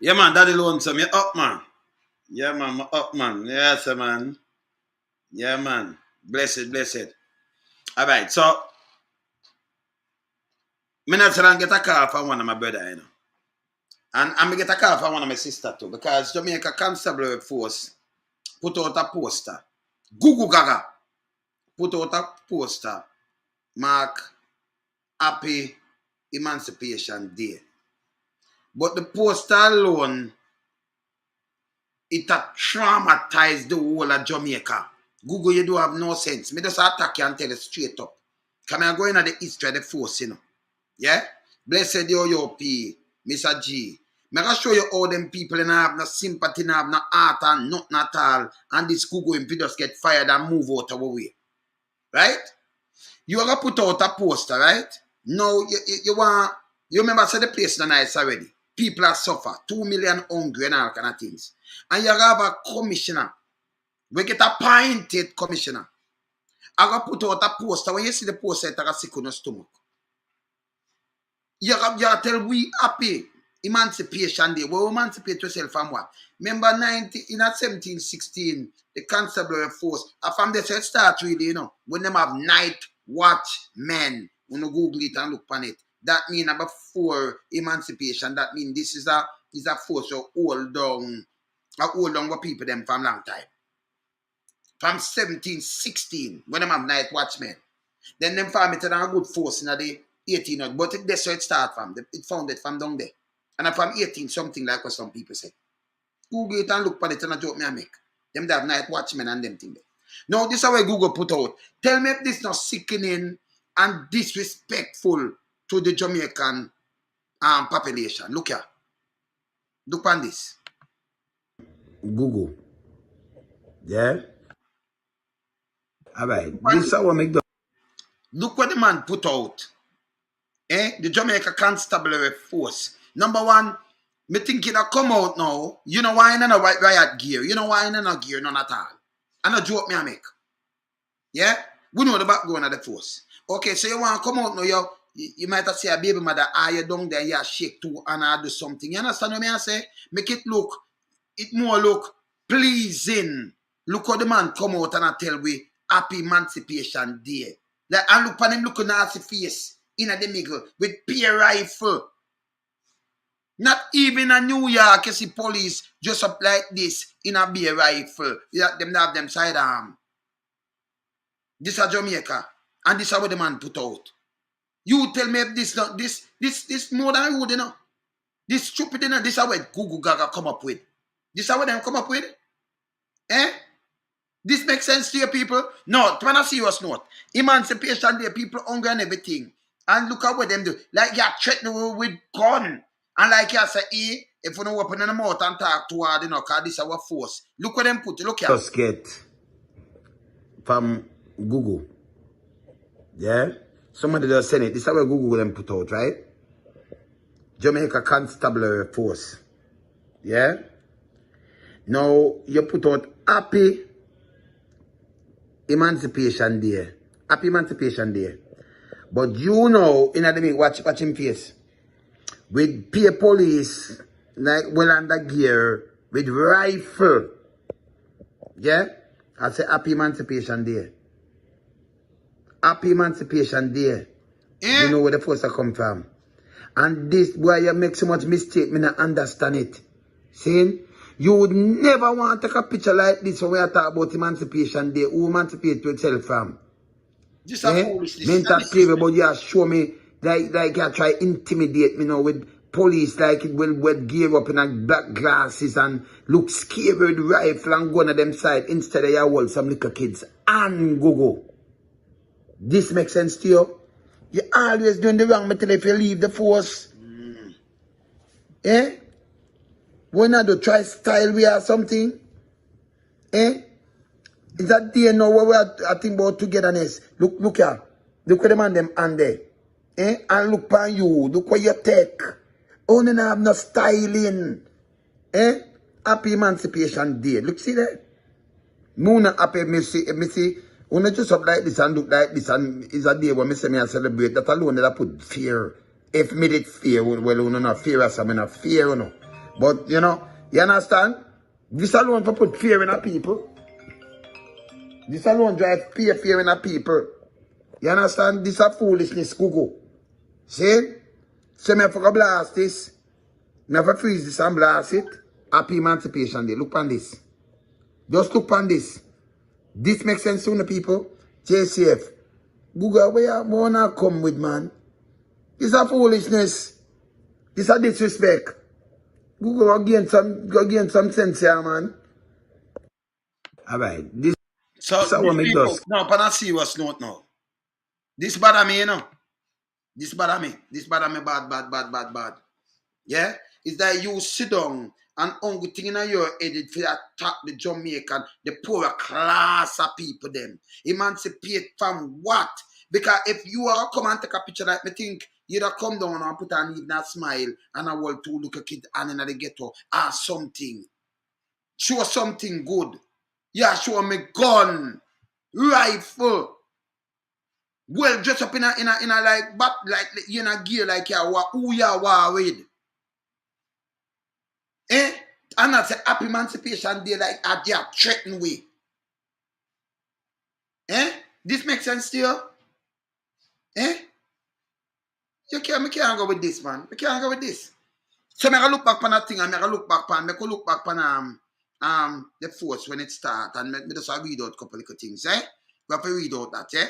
Yeah, man, Daddy Lonesome, you up, man. Yeah, man, I'm up, man. Yes, man. Yeah, man. Blessed, blessed. All right, so, me not trying to get a call from one of my brother, you know. And I'm get a call from one of my sister too, because Jamaica Constabulary Force put out a poster. Gugu Gaga put out a poster, mark Happy Emancipation Day. But the poster alone, it had traumatized the whole of Jamaica. Google, you do have no sense. Me just attack you and tell you straight up. Come and go in at the history of the force, you know. Yeah? Blessed yo P, Mr. G. Me gonna show you how them people and have no sympathy, and have no heart and nothing at all. And this Google if you just get fired and move out of our way. Right? You are gonna put out a poster, right? No, you want, you remember say the place is nice already. People are suffer, 2 million hungry and all kind of things. And you have a commissioner. We get a appointed commissioner. I gonna put out a poster. When you see the poster, it's a sick on your stomach. You have tell we happy Emancipation Day. We emancipate yourself from what? Remember in 1716, the Constabulary Force, from the start really, you know, when them have night watchmen, when you Google it and look on it, that means before emancipation, that means this is a force of hold down what people them from long time. From 1716, when them have night watchmen. Then them form it a good force in the 1800s, but that's where it started from. It founded from down there. And from 18 something like what some people say. Google it and look at it and a joke me I make. Them they have night watchmen and them thing there. Now this is what Google put out. Tell me if this not sickening and disrespectful to the Jamaican population. Look here. Look on this. Google. Yeah? Alright. This is what make the look what the man put out. The Jamaica Constabulary Force. Number one, me think it come out now. You know why in a riot gear? You know why in a gear? None at all. And a joke me I make. Yeah? We know the background of the force. Okay, so you want to come out now, you might have say a baby mother, you down there, you shake too, and I do something. You understand what I say? Make it more look pleasing. Look how the man come out and I tell we Happy Emancipation Day. Like, and look on him look nasty face in the middle with peer rifle. Not even in New York, you see police just up like this in a beer rifle. Them have them sidearm. This is Jamaica. And this is what the man put out. You tell me if this more than rude, you know. This stupid, you know. This is what Gugu Gaga come up with. This is what them come up with. Eh? This makes sense to you people? No, on a serious note. Emancipation Day, people hungry and everything. And look at what them do. Like you threatening with gun. And like you say, if you don't open in the mouth and talk too hard, you know, because this is our force. Look what them put. Look here. Just get from Google. Yeah? Somebody just send it. This is what Google them put out, right? Jamaica Constabulary Force. Yeah? Now, you put out Happy Emancipation Day. Happy Emancipation Day. But you know, in the watch him face. With peer police, like well under gear, with rifle. Yeah? I say Happy Emancipation Day. Happy Emancipation Day. You know where the force come from. And this why you make so much mistake, me not understand it. See? You would never want to take a picture like this when we are talking about Emancipation Day. Who emancipate to itself from? Just a foolishness. Mental slavery, but you show me like you try intimidate me now with police like it will gear up in a black glasses and look scared with rifle and gun at them side instead of you hold some little kids and go. This makes sense to you? You're always doing the wrong until if you leave the force. Eh? When I do try style we or something? Eh? Is that day now where we are thinking about togetherness? Look here. Look at them and them and there. Eh? And look on you. Look what you take. Only now have no styling. Eh? Happy Emancipation Day. Look, see that? Moon happy, me see. Only just up like this and look like this and is a day when me say me and celebrate. That alone that I put fear. If me did fear, well, you know, fear as I mean, fear, you know. But, you know, you understand? This alone for put fear in a people. This alone drive fear in a people. You understand? This a foolishness, Gugu. See? So me have to blast this. Me have to freeze this and blast it. Happy Emancipation Day. Look on this. Just look on this. This makes sense to the people. JCF. Google, where you wanna come with, man? This a foolishness. This a disrespect. Google, go gain some sense here, man. Alright. This is what make us. No, but I see what's not now. This bother me, you know. This bother me. This bother me bad. Yeah? Is that you sit down and only thing in your head is to attack the Jamaican, the poorer class of people them. Emancipate from what? Because if you are come and take a picture like me think, you'd have come down and put on even a smile and a wall to look a kid and in the ghetto or something. Show something good. Yeah, show me gun, rifle. Well, dress up in a like you know gear like who you are with. Eh? And that's a happy Emancipation Day like a they are threatened way. Eh? This makes sense to you? Eh? Me can't go with this, man. Me can't go with this. So I look back on that thing and I look back on the force when it start and me just read out a couple of things, eh? We have to read out that, eh?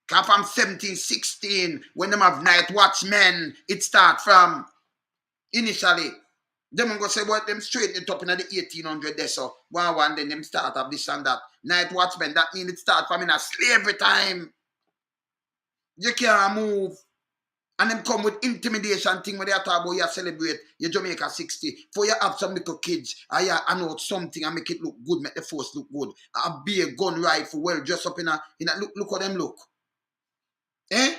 Because from 1716, when them have night watchmen, it start from initially. Them go say what them straighten it up in the 1800 there, so one then them start up this and that. Night watchmen, that means it start from in a slavery time. You can't move. And them come with intimidation thing when they talk about you celebrate your Jamaica 60. For you have some little kids, I know something and make it look good, make the force look good. A big gun rifle, well dressed up in a look how them look. Eh?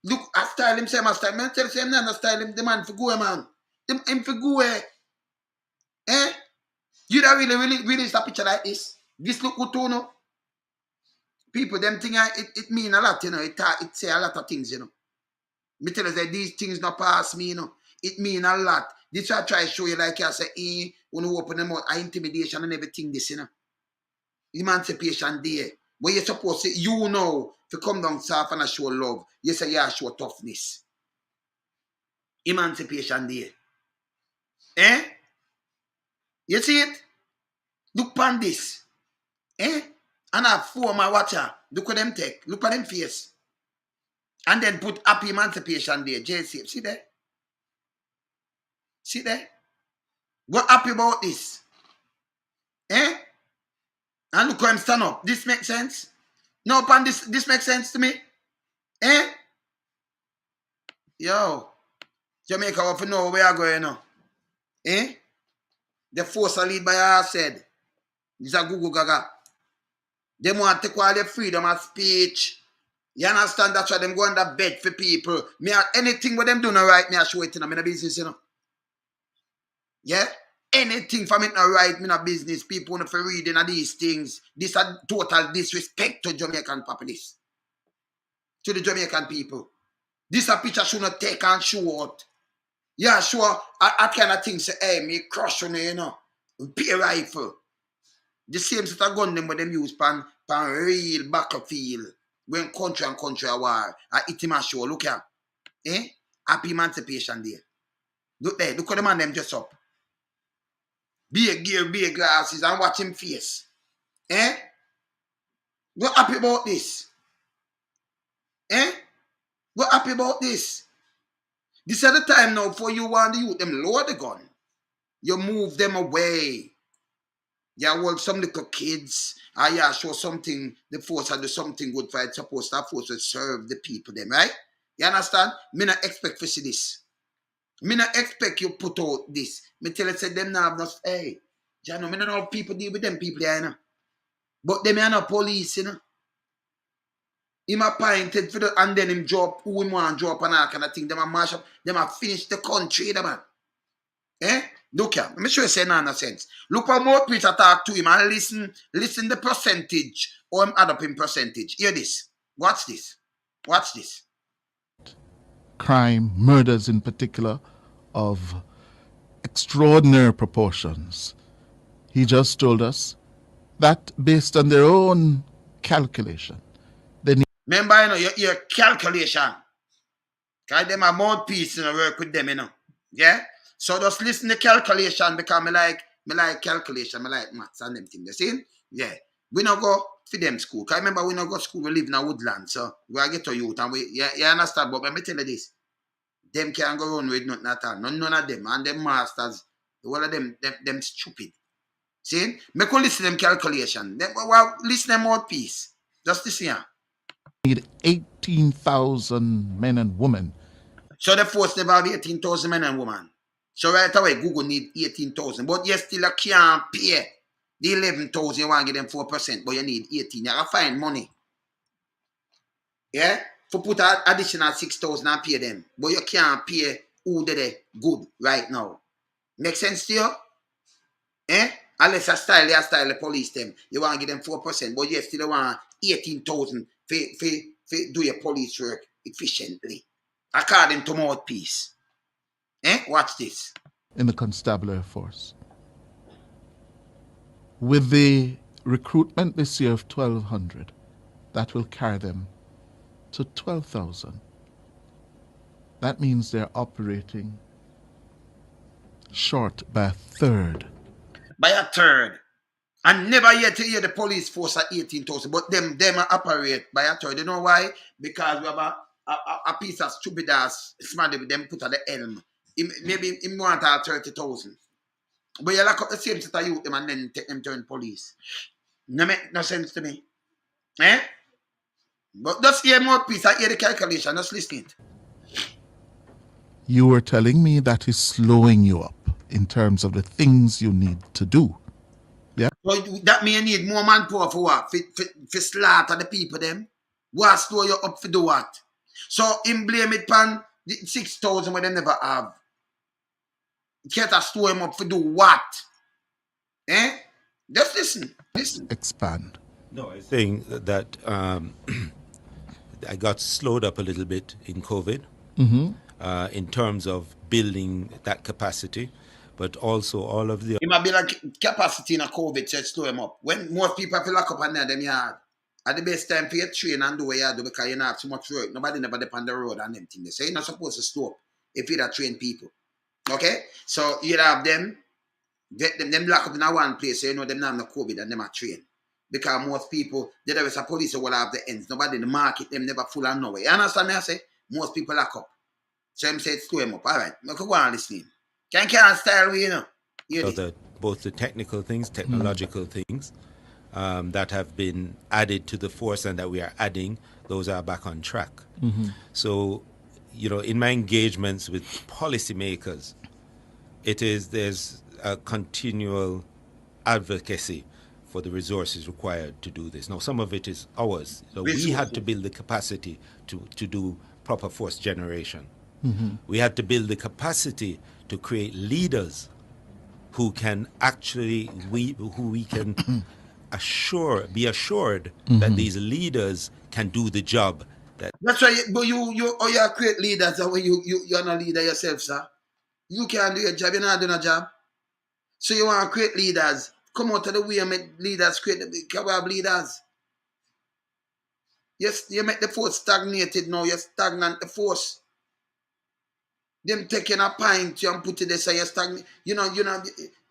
Look, I style him, same as style. Man, tell him, I style him, the man for go, man. Him for go, eh? You don't really stop picture like this. This look good too, no? People, them thing, it mean a lot, you know. It say a lot of things, you know. Me tell you that these things not pass me, you know. It mean a lot. This I try to show you like I say, when you open them out, intimidation and everything, this, you know. Emancipation Day. Where you're supposed to, you know, to come down south and show love. You say, yeah, show toughness. Emancipation Day. Eh? You see it? Look on this. Eh? And I have 4 my watcher. Look at them take. Look at them face. And then put Happy Emancipation Day. JCF. See there? See there? What happy about this? Eh? And look how him stand up. This makes sense? No, pan this makes sense to me? Eh? Yo. Jamaica, what for know where we are going now? Eh? The force are lead by our said. This is a Gugu Gaga. They want to take all their freedom of speech. You understand? That's why them go under bed for people. Anything with them do not right, me I show it in a business, you know. Yeah? Anything from it not right, me not business. People want to read in these things. This is total disrespect to Jamaican populace. To the Jamaican people. This a picture should not take and show out. Yeah, sure. I kind of think say, hey, me crush on you know. Pay rifle. The same sort of gun them with them use pan real battlefield. When country and country are war. I eat him a show. Look here. Eh? Happy Emancipation Day. Look there. Look at the man them dress up. Big gear, big glasses, and watch him face. Eh? What happy about this? Eh? What happy about this? This is the time now for you want the youth them lower the gun. You move them away. You hold some little kids. Yeah, show something. The force do something good for it. Suppose that force will serve the people them, right? You understand? Me not expect to see this. Me not expect you put out this. Me tell you say them now have no hey. You know, me don't know how people deal with them people there, you know. But them are not police, you know. Him appointed for the and then him drop who him want drop and all kind of thing. Them a mash up, them a finish the country, them man. Eh? Look here, let me show you say nonsense. Look how more people talk to him and listen the percentage or him add up in percentage. Hear this. Watch this. Watch this. Crime, murders in particular, of extraordinary proportions. He just told us that based on their own calculation, they need. Remember, your calculation. Because them a mouthpiece, work with them, Yeah? So just listen to calculation because me like calculation, me like maths and them things. You see? Yeah. We not go for them school. Because remember, we not go to school, we live in a woodland. So we are get to youth and you understand? But let me tell you this. Them can't go run with nothing at all. None of them. And them masters, all of them stupid. See? Me could listen to them calculation. Well, listen to them mouthpiece. Just listen here. Need 18,000 men and women. So the force never have 18,000 men and women. So right away, Google need 18,000. But you still can't pay the 11,000. You want to give them 4%, but you need 18. You have to find money. Yeah? For put an additional 6,000 and pay them. But you can't pay who did it good right now. Make sense to you? Unless you style the police them. You want to give them 4%, but you still want 18,000 for do your police work efficiently. According to mouthpiece. Watch this. In the constabulary force. With the recruitment this year of 1,200, that will carry them to 12,000. That means they're operating short by a third. By a third. And never yet to hear the police force at 18,000, but them operate by a third. You know why? Because we have a piece of stupid ass smart with them put at the helm. Maybe he want 30,000. But you lock up the same set of youth them and then take them to police. No make no sense to me. But just hear more piece, I hear the calculation, just listen it. You were telling me that is slowing you up in terms of the things you need to do. Yeah. So that means you need more manpower for what? For slaughter the people them? What slow you up for do what? So him blame it pan 6,000 when they never have. Can't slow him up for do what? Just listen. Expand. No, I think that I got slowed up a little bit in COVID in terms of building that capacity, but also all of the. He might be like capacity in a COVID to slow him up. When most people feel lock up on them yard, at the best time for you train and do what you do because you don't have too much work. Nobody never depend on the road and them things. They say you're not supposed to slow up if you don't train people. Okay? So you have them, get them lock up in a one place so you know them not have no COVID and them are trained. Because most people, there is a police who will have the ends. Nobody in the market, them never full and nowhere. You understand me? I say, most people lock up. So him say, slow him up. All right. I could go on listening. Can't style with, both the technical things, technological things that have been added to the force and that we are adding, those are back on track. So, in my engagements with policymakers, there's a continual advocacy for the resources required to do this. Now, some of it is ours. So we had to build the capacity to do proper force generation. We had to build the capacity to create leaders who can actually, who we can be assured that these leaders can do the job. That's why, but you create leaders, and when you're not a leader yourself, sir. You can't do your job, you're not doing a job. So you want to create leaders. Come out of the way and make leaders create the leaders. Yes, you make the force stagnated now, you're stagnant the force. Them taking a pint and put it there so you're stagnant.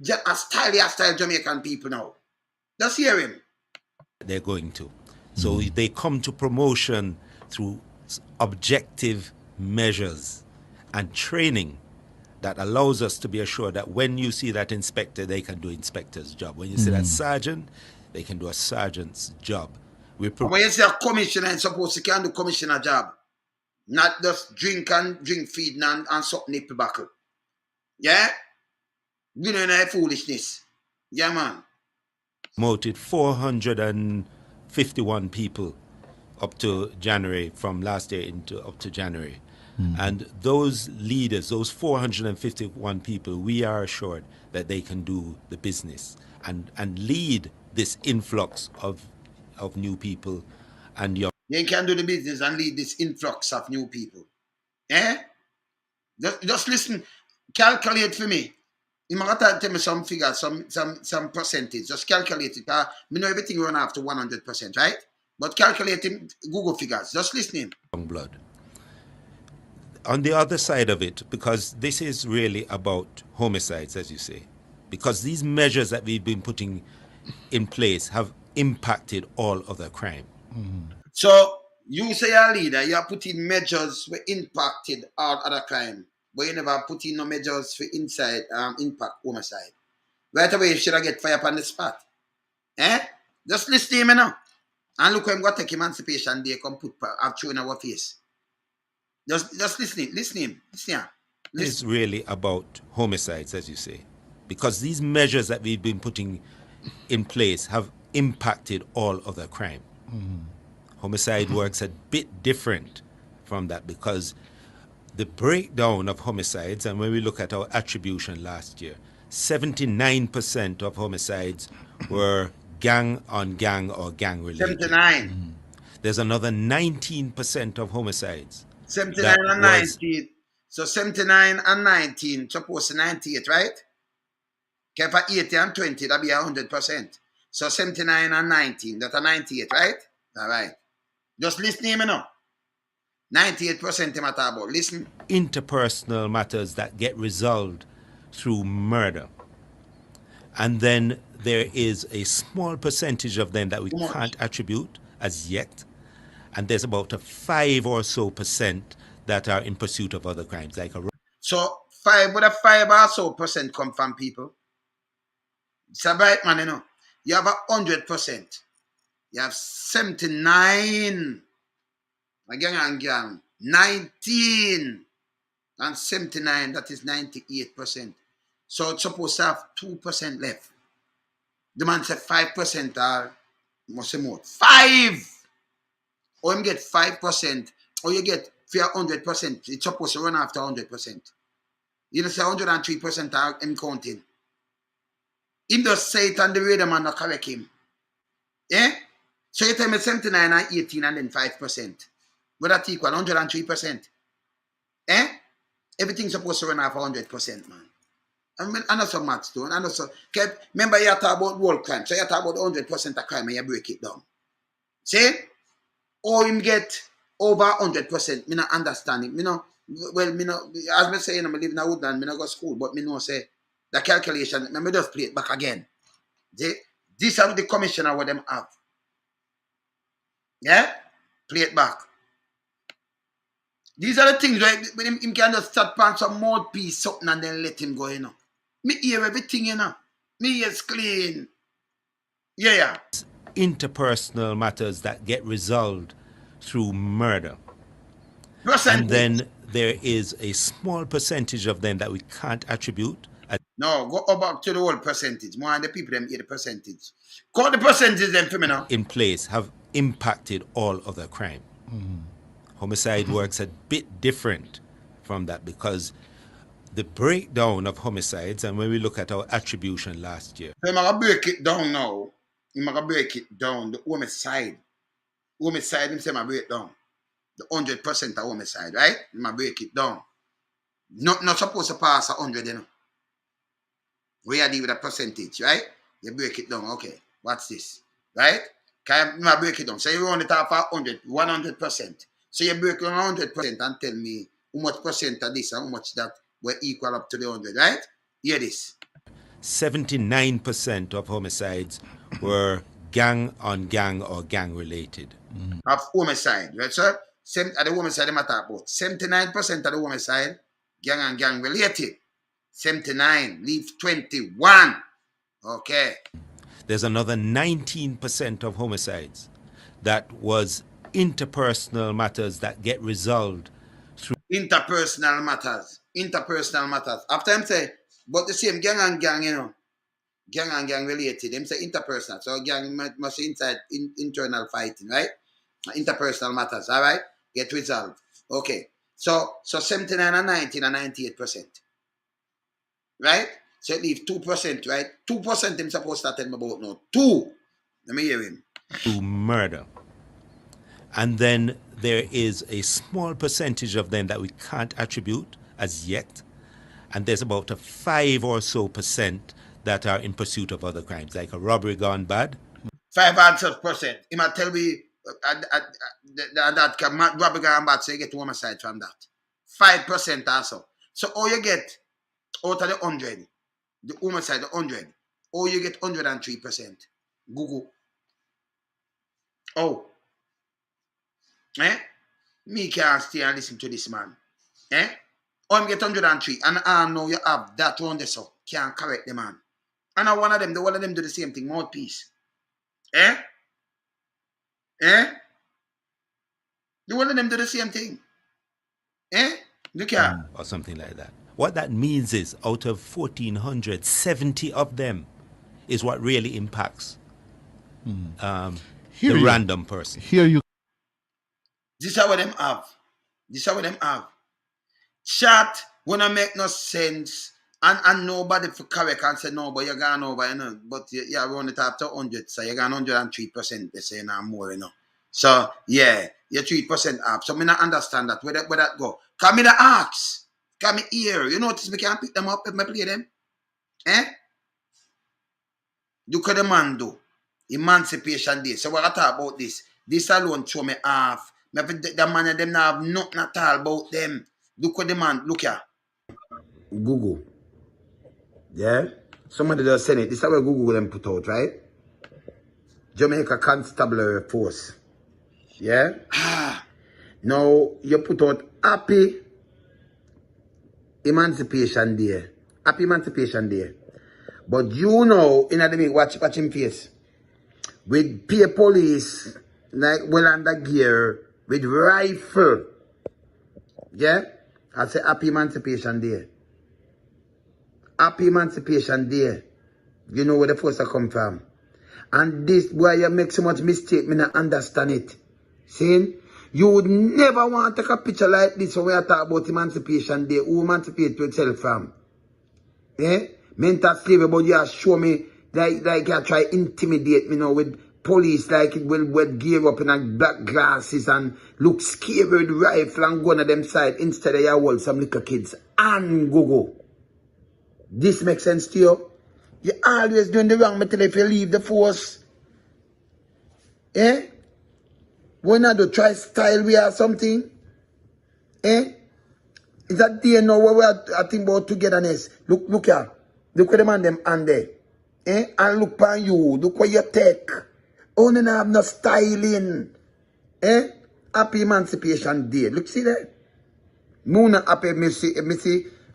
Just a style Jamaican people now. Just hear him. They're going to. So they come to promotion through objective measures and training that allows us to be assured that when you see that inspector, they can do inspector's job. When you see that sergeant, they can do a sergeant's job. When you say a commissioner, you're supposed to can do commissioner job. Not just drink feed and suck nipple buckle. Yeah? You know that foolishness. Yeah, man. Promoted 451 people up to January, from last year up to January. And those leaders, those 451 people, we are assured that they can do the business and lead this influx of new people and young. They can do the business and lead this influx of new people. Just listen, calculate for me. You might tell me some figures, some percentage. Just calculate it. Me know everything run after 100%, right? But calculating Google figures. Just listening. Blood. On the other side of it, because this is really about homicides, as you say, because these measures that we've been putting in place have impacted all other crime. So you say a leader, you are putting measures were impacted all other crime, but you never put in no measures for impact homicide. Right away, you should have get fire up on the spot. Just listen to him now. And look when we take Emancipation Day come put have thrown in our face. Just listen. It's really about homicides, as you say, because these measures that we've been putting in place have impacted all other crime. Homicide works a bit different from that because the breakdown of homicides, and when we look at our attribution last year, 79% of homicides were gang on gang or gang related. 79. There's another 19% of homicides. 79 and 19. So 79 and 19, supposed to 98, right? Okay, for 80 and 20, that'd be 100%. So 79 and 19, that's a 98, right? All right. Just listen to me now. 98% him at about. Listen. Interpersonal matters that get resolved through murder. And then there is a small percentage of them that we can't attribute as yet. And there's about a 5 or so percent that are in pursuit of other crimes. So 5 or so percent come from people. It's a right man, you know. You have 100%. You have 79. Gang. 19 and 79, that is 98%. So it's supposed to have 2% left. The man said 5% are must say more. 5! Or you get 5%, or you get 100%. It's supposed to run after 100%. You know, say 103% are him counting. Him just say it and the radar man not correct him. So you tell me 79 and 18 and then 5%. But that equal 103%. Everything's supposed to run off 100%, man. I know some maths too. I know so. Remember, you talk about world crime. So you talk about 100% of crime and you break it down. See? Or him get over 100%. Me not understand it. Me know, well, me know, as me say, you know, me live in a woodland, me not go to school, but me know say the calculation, me just play it back again. See? These are the commissioner what them have. Yeah? Play it back. These are the things where him can just start playing some mouthpiece something and then let him go, you know. Me hear everything, you know. Me ears clean. Yeah. Interpersonal matters that get resolved through murder. Percentage. And then there is a small percentage of them that we can't attribute. No, go back to the whole percentage. More than the people them hear the percentage. Call the percentage then for me now. In place have impacted all other crime. Homicide works a bit different from that because the breakdown of homicides, and when we look at our attribution last year. So I'm going to break it down now. I'm going to break it down. The homicide. Homicide, I'm saying I break down. The 100% of homicide, right? I'm going to break it down. Not supposed to pass 100, you know. We are dealing with a percentage, right? You break it down. Okay, what's this? Right? Can I break it down? So you run it off 100%. So you break down 100% and tell me how much percent of this and how much that will equal up to the 100, right? Hear this. 79% of homicides were gang on gang or gang related. Of homicide, right, sir? At the homicide, they matter about 79% of the homicide, gang and gang related. 79, leave 21. Okay. There's another 19% of homicides that was interpersonal matters that get resolved through interpersonal matters. After them say, but the same gang and gang, you know, gang and gang related. Them say interpersonal. So gang must be inside internal fighting, right? Interpersonal matters, all right? Get resolved. Okay. So 79 and 19 and 98%. Right? So it leave 2%, right? 2% him supposed to tell me about now. 2. Let me hear him. To murder. And then there is a small percentage of them that we can't attribute as yet. And there's about a 5 or so % that are in pursuit of other crimes, like a robbery gone bad. 5% He might tell me that can robbery gone bad, so you get homicide from that. 5% also. So all you get out of the 100, the homicide, the 100, or you get 103%. Google. Oh. Me can't stay and listen to this man. I'm get 103, and I know you have that one there, so can't correct the man. And I one of them do the same thing, mouthpiece. The one of them do the same thing. Look at. Or something like that. What that means is, out of 1,400, 70 of them is what really impacts the random person. Here you. This is what them have. This is what them have. Chat wanna make no sense, and nobody for correct and say no, but you're gone over, you know. But you run it up to 100, so you're gone 103%. They say now more, you know. So yeah, you're 3% up. So me not understand that where that go. Come me the ask. Come me here. You notice me can't pick them up if me play them. Look at the man do. Emancipation Day. So what I talk about this? This alone throw me off. The man and them now have nothing at all about them. Look at the man. Look here. Google. Yeah? Somebody just send it. This is what Google them put out, right? Jamaica Constabulary Force. Yeah? Now, you put out Happy Emancipation Day. Happy Emancipation Day. But you know, in the mean, watch him face. With peer police, like well under gear, with rifle. Yeah? I say Happy Emancipation Day. Happy Emancipation Day. You know where the force come from. And this why you make so much mistake, me not understand it. See? You would never want to take a picture like this when we are talking about Emancipation Day. Who emancipate yourself from? Mental slavery, but you show me like you try intimidate me now with police like it will gear up in a black glasses and look scared with rifle and gun at them side instead of you hold some little kids and go. This makes sense to you? You always doing the wrong until if you leave the force. Why not do try style we or something? Is that day now where we are thinking about togetherness? Look here. Look at the man them and there. And look upon you. Look what you take. Only have no styling. Happy Emancipation Day. Look, see that? Moon happy, me see.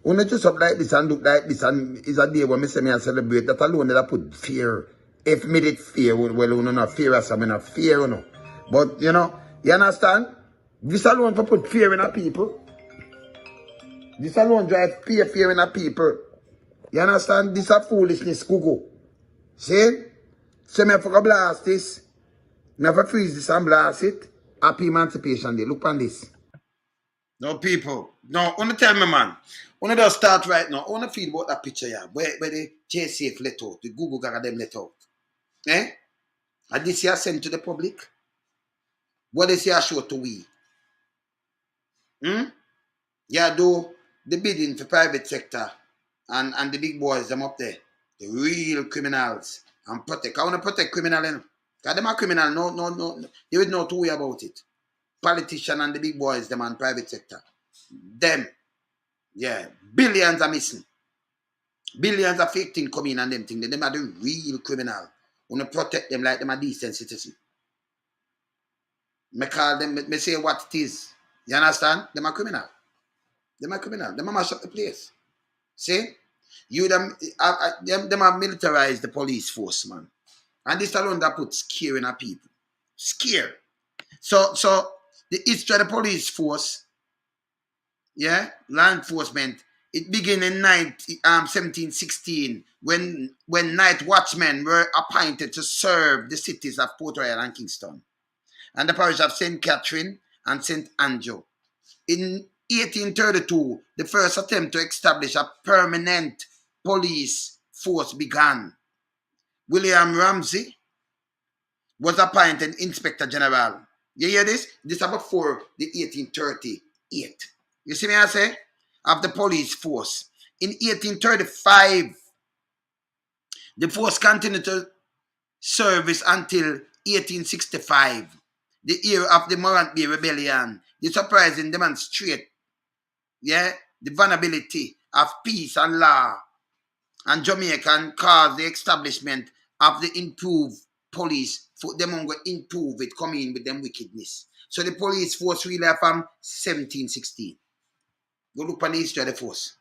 When I just up like this and look like this and it's a day when me say me I celebrate. That alone that I put fear. If me did fear, well, you know, not fear as I mean, not fear, you know. But, you know, you understand? This alone for put fear in a people. This alone drive fear in a people. You understand? This is a foolishness, Gugu. See? So me have to blast this. Never freeze this and blast it. Happy Emancipation Day. Look on this. No, people. No, I want to tell me, man. I want to start right now. I want to feel about that picture here. Where the JCF let out. The GUgu Gaga them let out. And this year sent to the public. What is here show to we? Yeah, do the bidding for private sector and the big boys them up there. The real criminals. And protect. I want to protect criminals. Because them are criminal. No. There is no two way about it. Politician and the big boys, them and private sector. Them. Yeah. Billions are missing. Billions of fake things come in and them things. Them are the real criminal. Want to protect them like them are decent citizens. Me call them, me say what it is. You understand? Them are criminal. Them are criminal. Them are mash up the place. See? Them are militarized the police force, man. And this alone that puts scare in our people. Scare. So the history of the police force, yeah, law enforcement, it began in 1716 when night watchmen were appointed to serve the cities of Port Royal and Kingston and the parish of St. Catherine and St. Andrew. In 1832, the first attempt to establish a permanent police force began. William Ramsey was appointed Inspector General. You hear this? This is before the 1838. You see me I say? Of the police force. In 1835, the force continued to service until 1865, the year of the Morant Bay Rebellion. The surprising demonstrate, the vulnerability of peace and law, and Jamaican caused the establishment of the improved police. For them on go improve it, come in with them wickedness. So the police force really from 1716. Go look on the history of the force.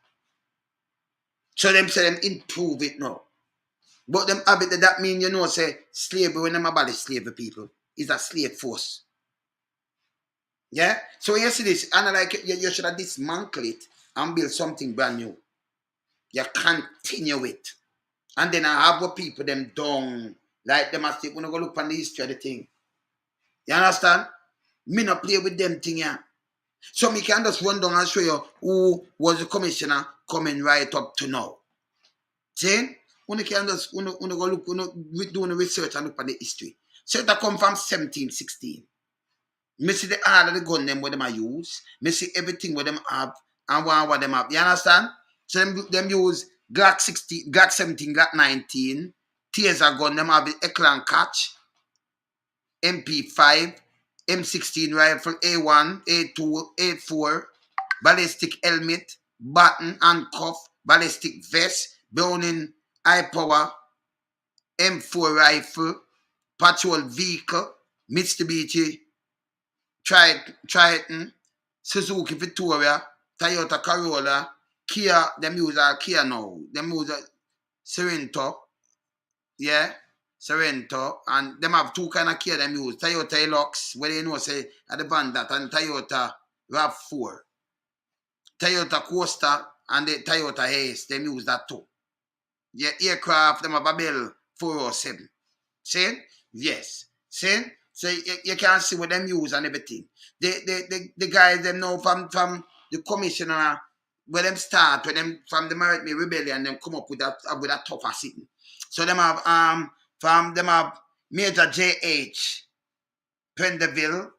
So them say them improve it now. But them have it, that mean, say slavery, when them abolish slavery people, is a slave force. Yeah? So you see this, and like you should have dismantle it and build something brand new. You continue it. And then I have what people them down. Like them as when I go look on the history of the thing. You understand? Me not play with them thing, yeah. So me can just run down and show you who was the commissioner coming right up to now. See? When you can just go look, do the research and look at the history. So that come from 1716. Me see the all of the gun them what them I use. Me see everything what them have and what them have. You understand? So them use Glock 16, Glock 17, Glock 19, taser gun, them have the Eckland catch, MP5, M16 rifle, A1, A2, A4, ballistic helmet, baton, handcuff, ballistic vest, Browning high power, M4 rifle, patrol vehicle, Mitsubishi Triton, Suzuki Victoria, Toyota Corolla, Kia, them use a Kia now. Them use a Sorento, yeah, Sorento, and them have two kind of Kia them use. Toyota Hilux, where they know say at the band that, and Toyota RAV4. Toyota Coaster and the Toyota Ace, them use that too. Yeah, aircraft, them have a Bell 407. See? Yes. See? So you can see what them use and everything. The guys them know from the commissioner where them start, when them from the Maritime Rebellion, them come up with a tougher sitting. So them have them have Major J.H. Prendeville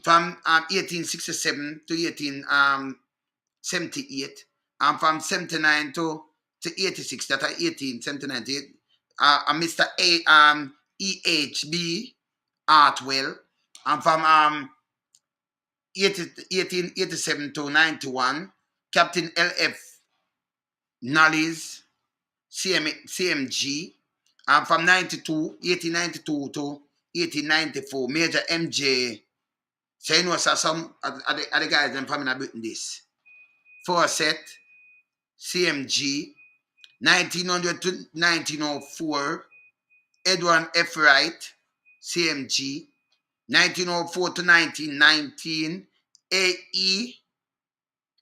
from 1867 to 1878, and from 79 to 86, that are 1879 to Mr. E.H.B. Artwell, and from 1887 to 91, Captain L.F. Nollies, CMG, and from 1892 to 1894, Major M.J. So you know, some of the guys them from Britain this. Fawcett, CMG, 1900 to 1904, Edward F. Wright, CMG, 1904 to 1919, A.E.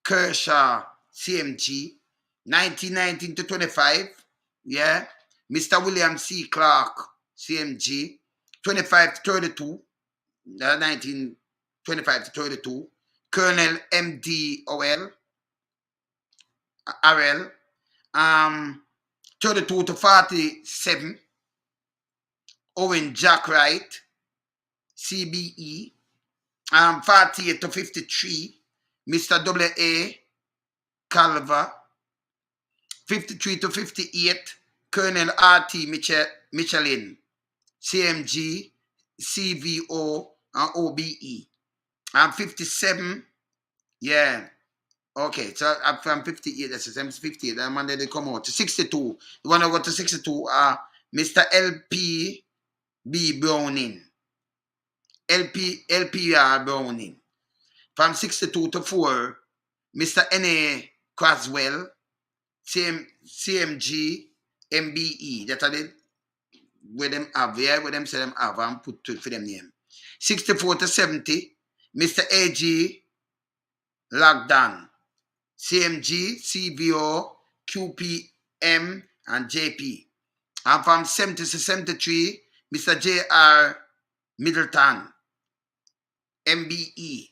Kershaw, CMG, 1919 to 25, yeah, Mr. William C. Clark, CMG, 25 to 32, 1925 to 32, Colonel M.D. RL, 32 to 47, Owen Jack Wright, CBE, 48 to 53, Mr. W.A. Calver, 53 to 58, Colonel R.T. Michelin, CMG, CVO, and OBE. 57, yeah. Okay, so up from 58, that's 58, and Monday they come out to 62. You want to go to 62, Mr. LP B. Browning. LPR Browning. From 62 to 4, Mr. N.A. Croswell, CMG, MBE. That's how they, where them have, yeah, where them say them have, and put to for them name. 64 to 70, Mr. A.G. Lagdan, CMG, CVO, QPM, and JP. And from 70 to 73, Mr. J.R. Middleton, MBE.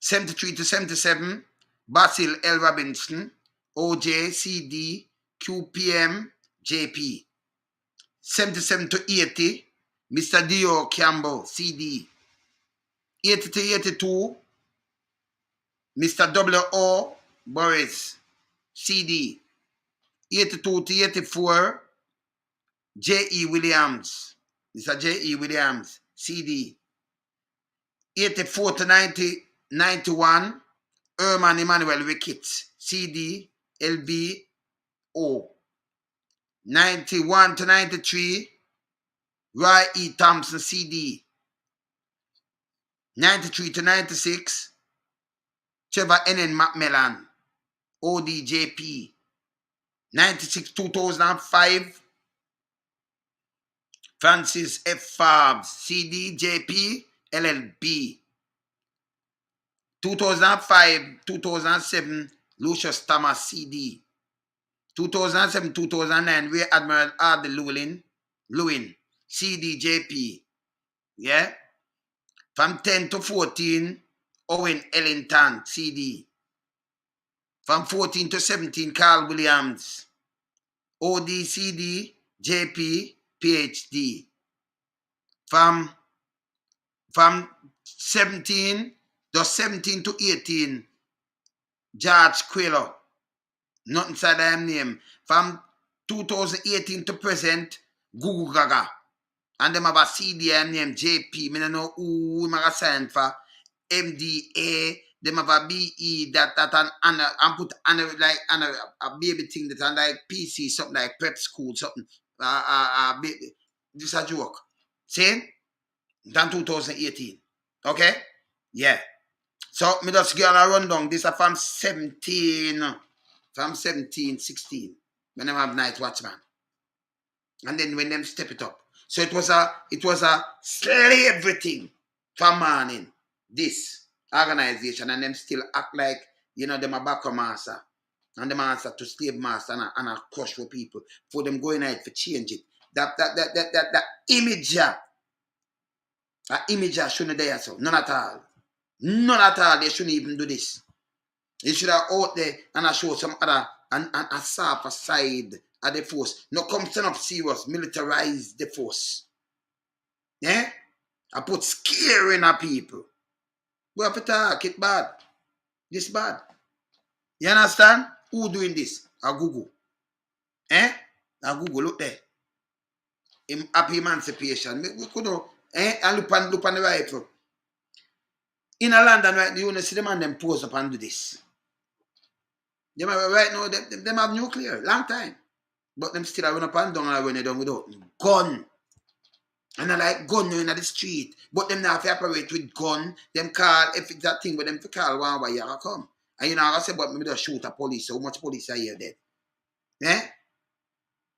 73 to 77, Basil L. Robinson, OJ, CD, QPM, JP. 77 to 80, Mr. Dio Campbell, CD. 80 to 82, Mr. W.O. Boris, CD. 82 to 84, J.E. Williams. This is a J.E. Williams, CD. 84 to 90, 91, Herman Emmanuel Ricketts, CD, LBO. 91 to 93, Roy E. Thompson, CD. 93 to 96, Trevor N. Macmillan, ODJP. 96 2005, Francis F. Farbs, CDJP, LLB. 2005, 2007, Lucius Thomas, CD. 2007, 2009, Rear Admiral R. Lewin, CDJP. Yeah? From 10 to 14, Owen Ellington, CD. From 14 to 17, Carl Williams, ODCD, JP, PhD. From 17 to 18, George Quillo, not inside their name. From 2018 to present, Gugu Gaga. And them have a CD named JP. I don't know who we have signed for. MDA. Them have a BE that and put like a baby thing that and like PC, something like prep school, something. Baby. This is a joke. See? Than 2018. Okay? Yeah. So, me just get on a rundown. This is from 17. From 17, 16. When them have Night Watchman. And then when them step it up. So it was a slavery thing from morning. This organization. And them still act like, them a back master. And them answer to slave master and a crush for people. For them going out for change it. That image. That image shouldn't there, so none at all. None at all. They shouldn't even do this. They should have out there and I show some other and a softer side of the force. No, come stand up serious, militarize the force. Yeah? I put scare in our people. We have to talk it bad. This bad. You understand? Who doing this? A Google. A Google, look there. Happy Emancipation. We could know. And look on the rifle. In a London, right, you see them and them pose up and do this. Them right now, them have nuclear, long time. But them still run up and down and run it down without gun. And I like gun in the street. But them now if you operate with gun, them call, if it's that thing with them to call one way you come. And I say, but maybe just shoot a police. So much police are here dead. Yeah?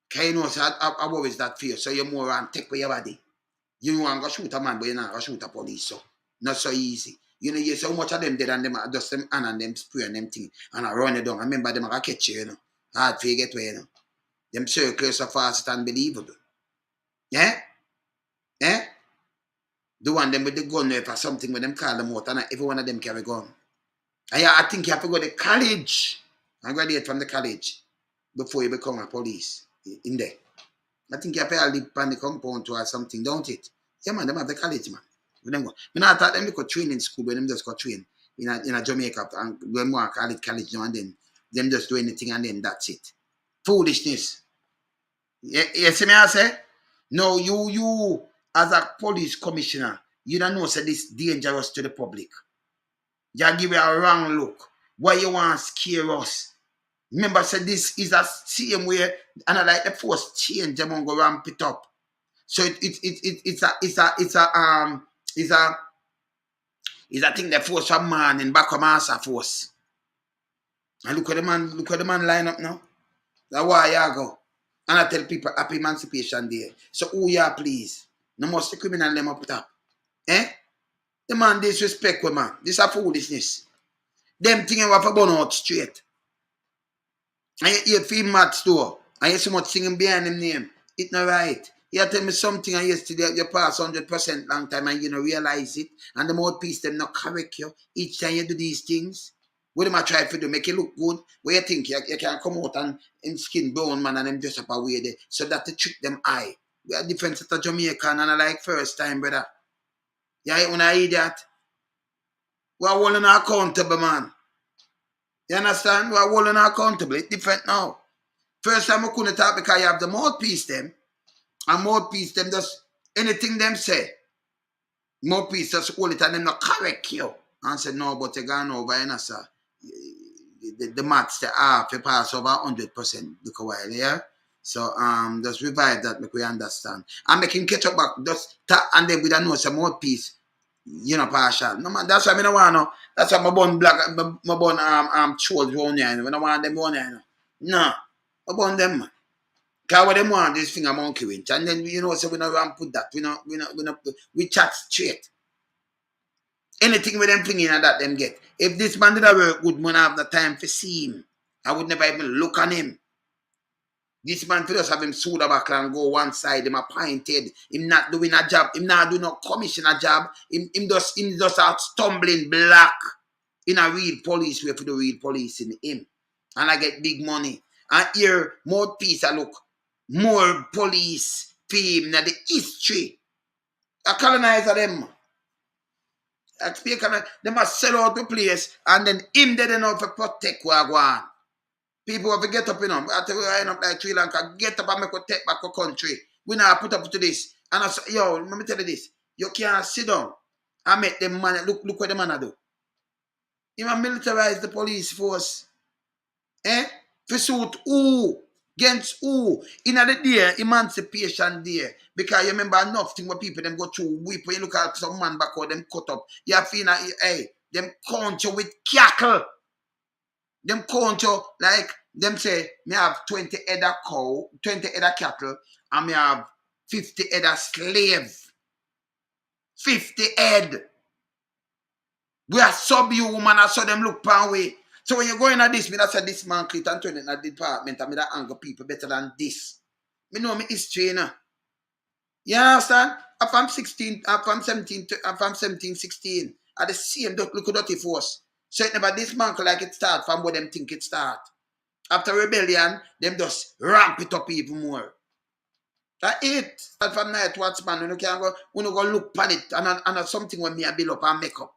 Because you know, so I always that fear. So you're more on take with your body. You want to shoot a man, but you're not going to shoot a police. So not so easy. You so much of them dead and them just them and them spray and them thing. And I run it down. I remember them I catch you, Hard to get where, Them circles so fast and unbelievable. Yeah? Yeah? The one them with the gun or something when them call them out and every one of them carry gun. And I think you have to go to college and graduate from the college before you become a police in there. I think you have to live on the compound or something, don't it? Yeah, man, them have the college, man. I thought them go train in school when them just go train in a Jamaica and when more call it college now and then them just do anything and then that's it. Foolishness. You see me I say? No, you as a police commissioner, you don't know say this dangerous to the public. You give you a wrong look. Why you want to scare us? Remember, say this is a same way, and I like the force change them and go ramp it up. So it's a thing that force from man in back of master force. And look at the man line up now. That's why you go. And I tell people happy Emancipation Day. So who you please? No more the criminal them up top. The man disrespect with man. This is a foolishness. Them thing you have to burn out straight. And you hear film mad store. And you see much singing behind him name. It's not right. You tell me something and yesterday you pass 100% long time and you don't realize it. And the mouthpiece them not correct you. Each time you do these things. What them I try to do? Make it look good. Where you think you can come out and in skin bone man and them dress up away there. So that to trick them eye. We are different set of Jamaican and I like first time, brother. You ain't want to idiot. We are holding accountable, man. You understand? We are holding accountable. It's different now. First time we couldn't talk because you have the mouthpiece them. And mouthpiece them just anything them say. Mouthpiece just hold it and them not correct you. And say no, but you gone over, you know, sir. The maths they half you pass over 100% look a while, yeah? So just revive that make we understand. And make him catch up back just and then we don't know some mouthpiece. You know, partial. No man, that's why I don't want no. That's why my bun black, my bun chores one here. We don't want them one here. No, my bun them man. Cause what them want this finger monkey winch, and then you know, so we don't want put that. We chat straight. Anything with them thinking that them get. If this man did a work good, man have the time to see him. I would never even look on him. This man could just have him soda back and go one side, him appointed, him not doing a job, him not doing no commissioner job, him just out stumbling black in a real police way for the real police in him. And I get big money. And here, more peace, I look, more police fame than the history. I colonize them. I speak of they must sell out the place and then him they don't know to protect where I go on. People have to get up, you know. I tell you, I end up like Sri Lanka, get up and make a take back a country. We now put up to this. And I say, yo, let me tell you this. You can't sit down and make them man, look what the man do. You want militarize the police force. Eh? For suit who? Against who? In the day, Emancipation Day. Because you remember enough thing where people them go through whip. When you look at some man back or them cut up. You feel like, hey, them count you with cackle. Them count you like them say, me have 20 head of cow, 20 head of cattle, and me have 50 head of slave. 50 head. We are subhuman, I saw them look pan way. So when you go in at this, me that say this man click and turn in a department and me that anger people better than this. Me know me history, you know. You understand? If I'm 16, if I'm 17, if I'm 17, 16, at the same look at dirty force. So it never dismantle like it start from what them think it start. After rebellion, them just ramp it up even more. That's it. Start from night watchman, when you can go look pan it and something when me I build up and make up.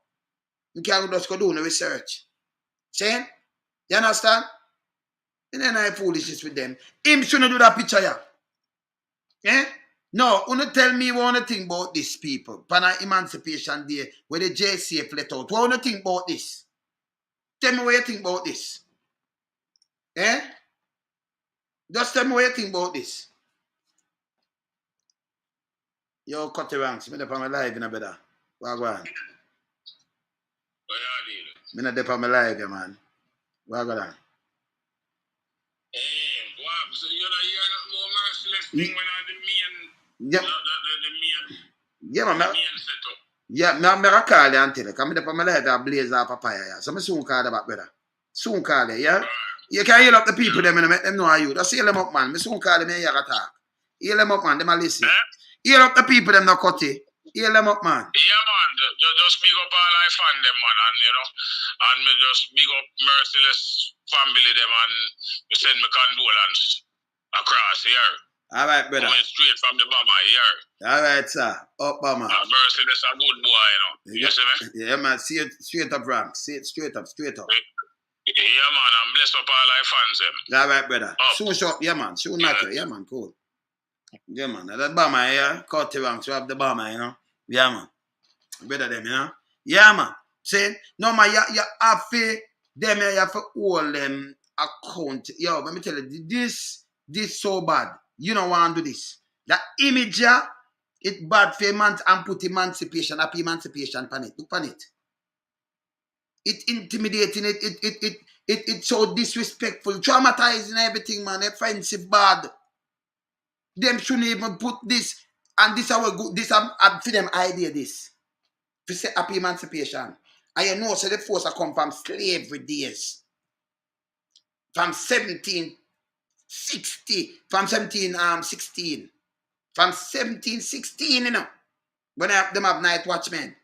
You can't just go do no research. See? You understand? And then I foolishness with them. Him shouldn't do that picture, yeah. Eh? No, you tell me what you think about this, people. Pan Emancipation Day, where the JCF let out. What you think about this? Tell me what you think about this. Eh? Just tell me what you think about this. Yo, cut the ranks. I'm on my live in a better. What go on? I'm not there on my live, yeah, man. What go on? So you're not more merciless thing when the main, yeah. the man. main setup. Yeah, I'm going to call you and tell you. I'm there on my live that blaze off papaya, yeah. So I'm soon call you back, brother. Soon call you, yeah? You can heal up the people, them, and make them know how you. Just heal them up, man. I soon call them and you talk. Heal them up, man. Them a listen. Heal up the people, them not cut it. Heal them up, man. Yeah, man. Just big up all I fan them, man. And, you know, and just big up merciless family, them, and send me condolence across here. All right, brother. Coming straight from the bomber here. All right, sir. Up, bomber. Merciless a good boy, you know. You see me? Yeah, man. See it straight up, Ram. See it straight up, straight up. Yeah, man. I'm blessed up all I fans, them. All right, brother. Soon shop, yeah, man. Soon matter. Yeah, man. Cool. Yeah, man. That bomber here, cut the ranks. You have the bomber, you know. Yeah, man. Better them, you know. Yeah, man. See? No, man, you have to, them here, you have to hold them account. Yo, let me tell you, this so bad. You don't want to do this. The image, it's bad for man and put emancipation, happy emancipation pan it. Look pan it. It's intimidating, it's so disrespectful, traumatizing everything, man, offensive, bad. Them shouldn't even put this, and this our good, this for them idea, this. To say happy emancipation. And you know, so the force come from slavery days. From 1760, from 1716. From 1716, you know. When them have night watchmen.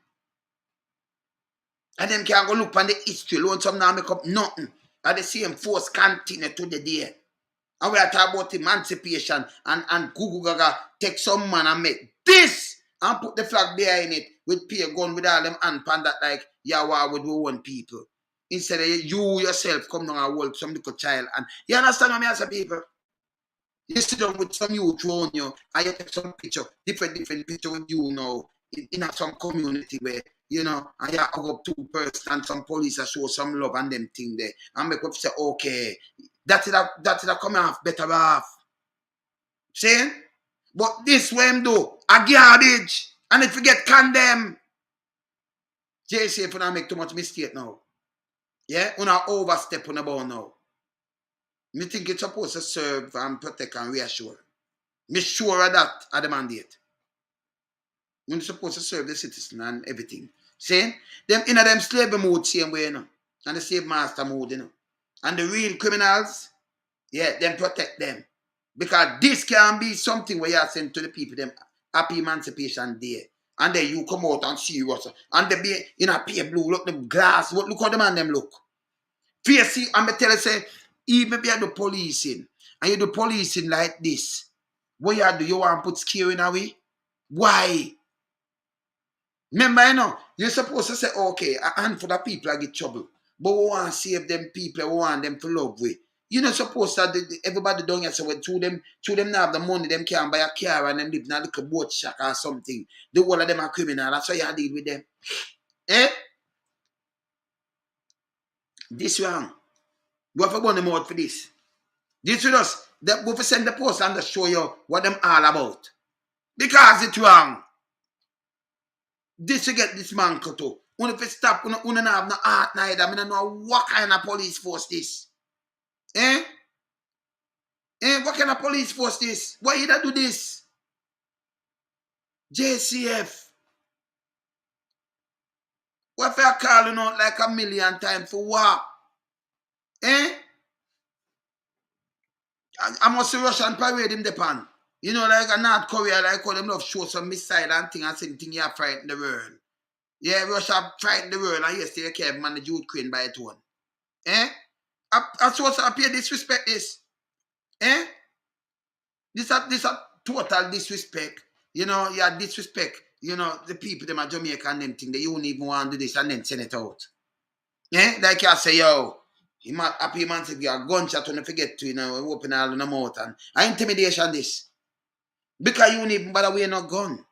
And them can go look on the history, loan some now make up nothing. And the same force continue to the day. And we are talking about emancipation and GUgu Gaga take some man and make this and put the flag behind it with peer gun with all them hand pan that like Yahweh with one people. instead of you yourself come down and hold some little child. And you understand what I say, people? You sit down with some youth around you, and you take some picture, different picture with you now, in some community where, you know, and you hug up 2 persons and some police that show some love and them thing there. And make up say, okay, that's it come off better off. See? But this way him do, a garbage. And if you get condemned, JCF will make too much mistake now. Yeah? Will not overstep on the ball now. Me think it's supposed to serve and protect and reassure. Me sure of that at the mandate. You're supposed to serve the citizen and everything. See? Them in them slavery mode same way, you know. And the slave master mode, you know. And the real criminals, yeah, them protect them. Because this can be something where you are saying to the people, them happy Emancipation Day. And then you come out and see what's and they be in a pale blue, look the glass, look how the man them look. Face see, and me tell you say, even if you do policing, and you do policing like this, what you do, you want to put scare in away? Why? Remember, you know, you're supposed to say, okay, a handful of people I get trouble, but we want to save them people, we want them to love with. You're not supposed to, everybody down here say, well, to them not have the money, them can buy a car and them live in a little boat shack or something. The whole of them are criminal, that's why you deal with them. Eh? This wrong. We have to burn them out for this. This with us. We have to send the post and to show you what them all about. Because it's wrong. This you get this man cut to. If you stop, you don't have no heart neither. I don't know what kind of police force this. Eh? What kind of police force this? Why you do this? JCF. What if I call you out like 1,000,000 times for what? Eh? I must see Russian parade him the pan. You know, like a North Korea, like how them love show some missile and thing and same thing you have frightened the world. Yeah, Russia frightened the world and yesterday came man the Ukraine by its own. Eh? I supposed to appear disrespect this. Eh? This a total disrespect. You know, you disrespect, you know, the people, them are Jamaica and them thing, they don't even want to do this and then send it out. Eh? Like you say, yo, you might happy man to get a gunshot when you forget to, you know, open all in the mouth and intimidation this. Because you don't even bother with no gun.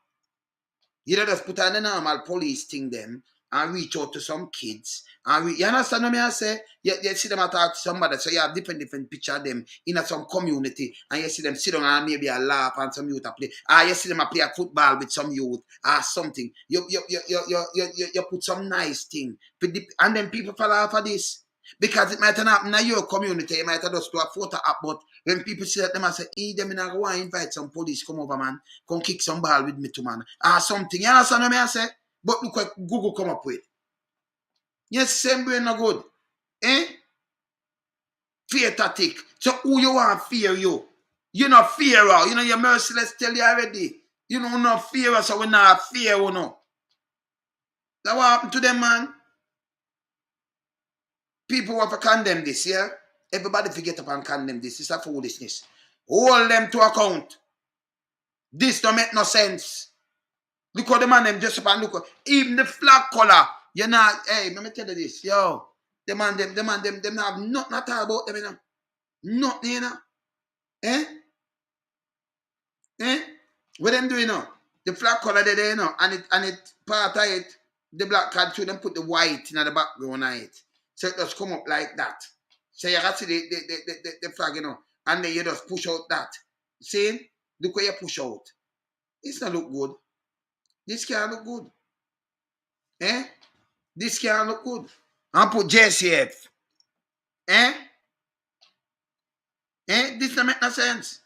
You just put on the normal police thing them and reach out to some kids. And you understand what I say? You see them talk to somebody, so you have different picture of them in some community, and you see them sit down and maybe a laugh and some youth a play. Or you see them play a football with some youth or something. You put some nice thing. And then people fall off of this. Because it might not happen in your community, it might just do a photo up, but when people see that, them and say, hey, them in a go and invite some police, come over, man, come kick some ball with me too, man. Or something. You understand what I say? But look what Google come up with. Yes, same way no good. Eh? Fear tactic. So who you want fear you? You not fear her. You know you're merciless tell you already. You know not fear her, so we not fear you know. That what happened to them, man? People want to condemn this, yeah? Everybody forget up and condemn this. It's a foolishness. Hold them to account. This don't make no sense. Look how the man them just up and look. Even the flag color. You know, hey, let me tell you this. Yo, them have nothing at all about them, you know. Nothing, you know. Eh? Eh? What them doing now? The flag color they there, you know, and it part of it, the black card should them put the white in the background of it. So it just come up like that. So you can see the flag, you know, and then you just push out that. See? Look where you push out. It's not look good. This can't look good. Eh? This can't look good. And put JCF. Eh? Eh? This don't make no sense.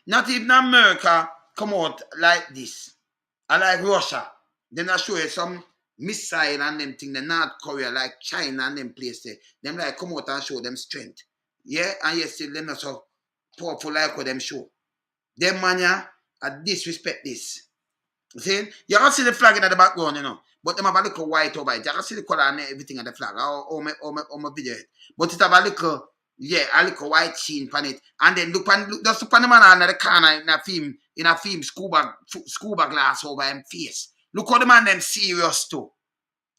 Not even America come out like this. And like Russia. Then I show you some missile and them thing, the North Korea, like China and them place there. Them like come out and show them strength. Yeah? And you still them not so powerful like what them show. Them man ya, I disrespect this. See? You can see the flag in the background, you know. But them have a little white over it. You can see the color and everything on the flag. Or my video. But it have a little white sheen on it. And then look just look on the man in the corner in a film scuba glass over him face. Look how the man them serious too.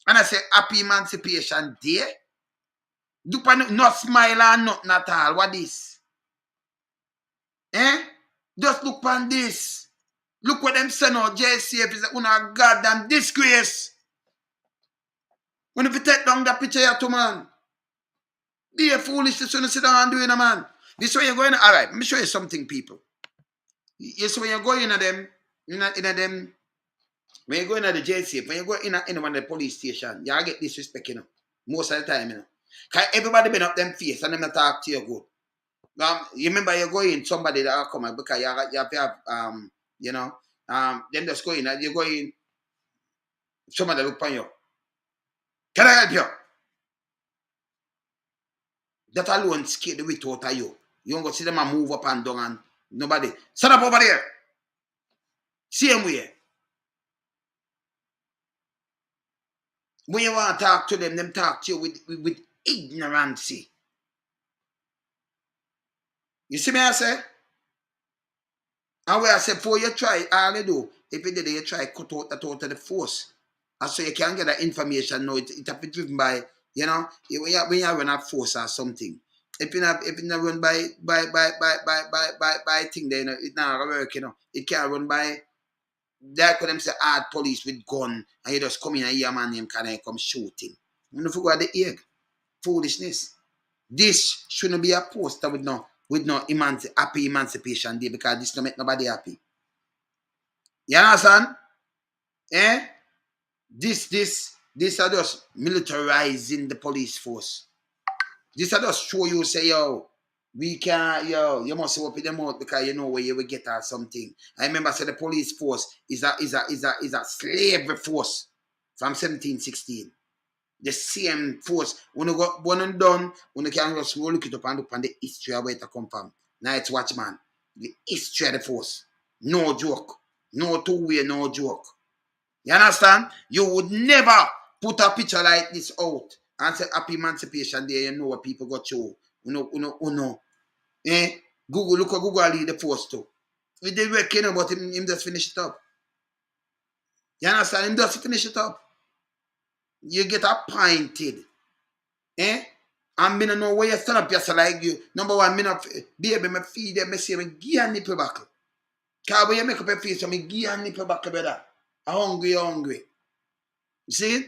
And I say happy Emancipation Day. Do pan no smile and nothing at all. What this? Just look pan this. Look what them say now. JCF is a goddamn disgrace. When if you take down that picture here to man. Be a foolishness when you sit down and do it, man. This way you're going. All right, let me show you something, people. Yes, when you're going in them, when you go in the JCF, when you go in one of the police station, you get disrespect, most of the time, Cause everybody been up them face and them not talk to you good. You remember you go in, somebody that come because you have to have, then just go in, you go in, somebody look on you. Can I help you? That alone scare the wit out of you. You don't go see them and move up and down and nobody. Stand up over there. Same way. When you want to talk to them talk to you with ignorance. You see me I say? And where I say, before you try, all you do, if you did you try cut out that out of the force. And so you can get that information now. It have to be driven by, when you run a force or something. If you not run by thing there, it not work, It can't run by, like when them say hard police with gun, and you just come in and hear a man name can come shooting. You know, forget the egg. Foolishness. This shouldn't be a poster with no happy Emancipation Day, because this don't make nobody happy. You understand? This are just militarizing the police force. This are just show you say, we can't, you must open them out because you know where you will get or something. I remember say the police force is a slavery force from 1716. The same force. When you got one and done, when you can just look it up and look on the history of where it come from. Night Watchman. The history of the force. No joke. No two-way, no joke. You understand? You would never put a picture like this out and say happy Emancipation Day, you know what people got through. Google, look at Google lead the force too. We did work, but him just finish it up. You understand? Him just finish it up. You get appointed. And me no know where you stand up yourself like you. Number one, me not baby, me feed them, me say me give a nipple back. Cause when you make up your face, so me give a nipple back, brother. Hungry. You see?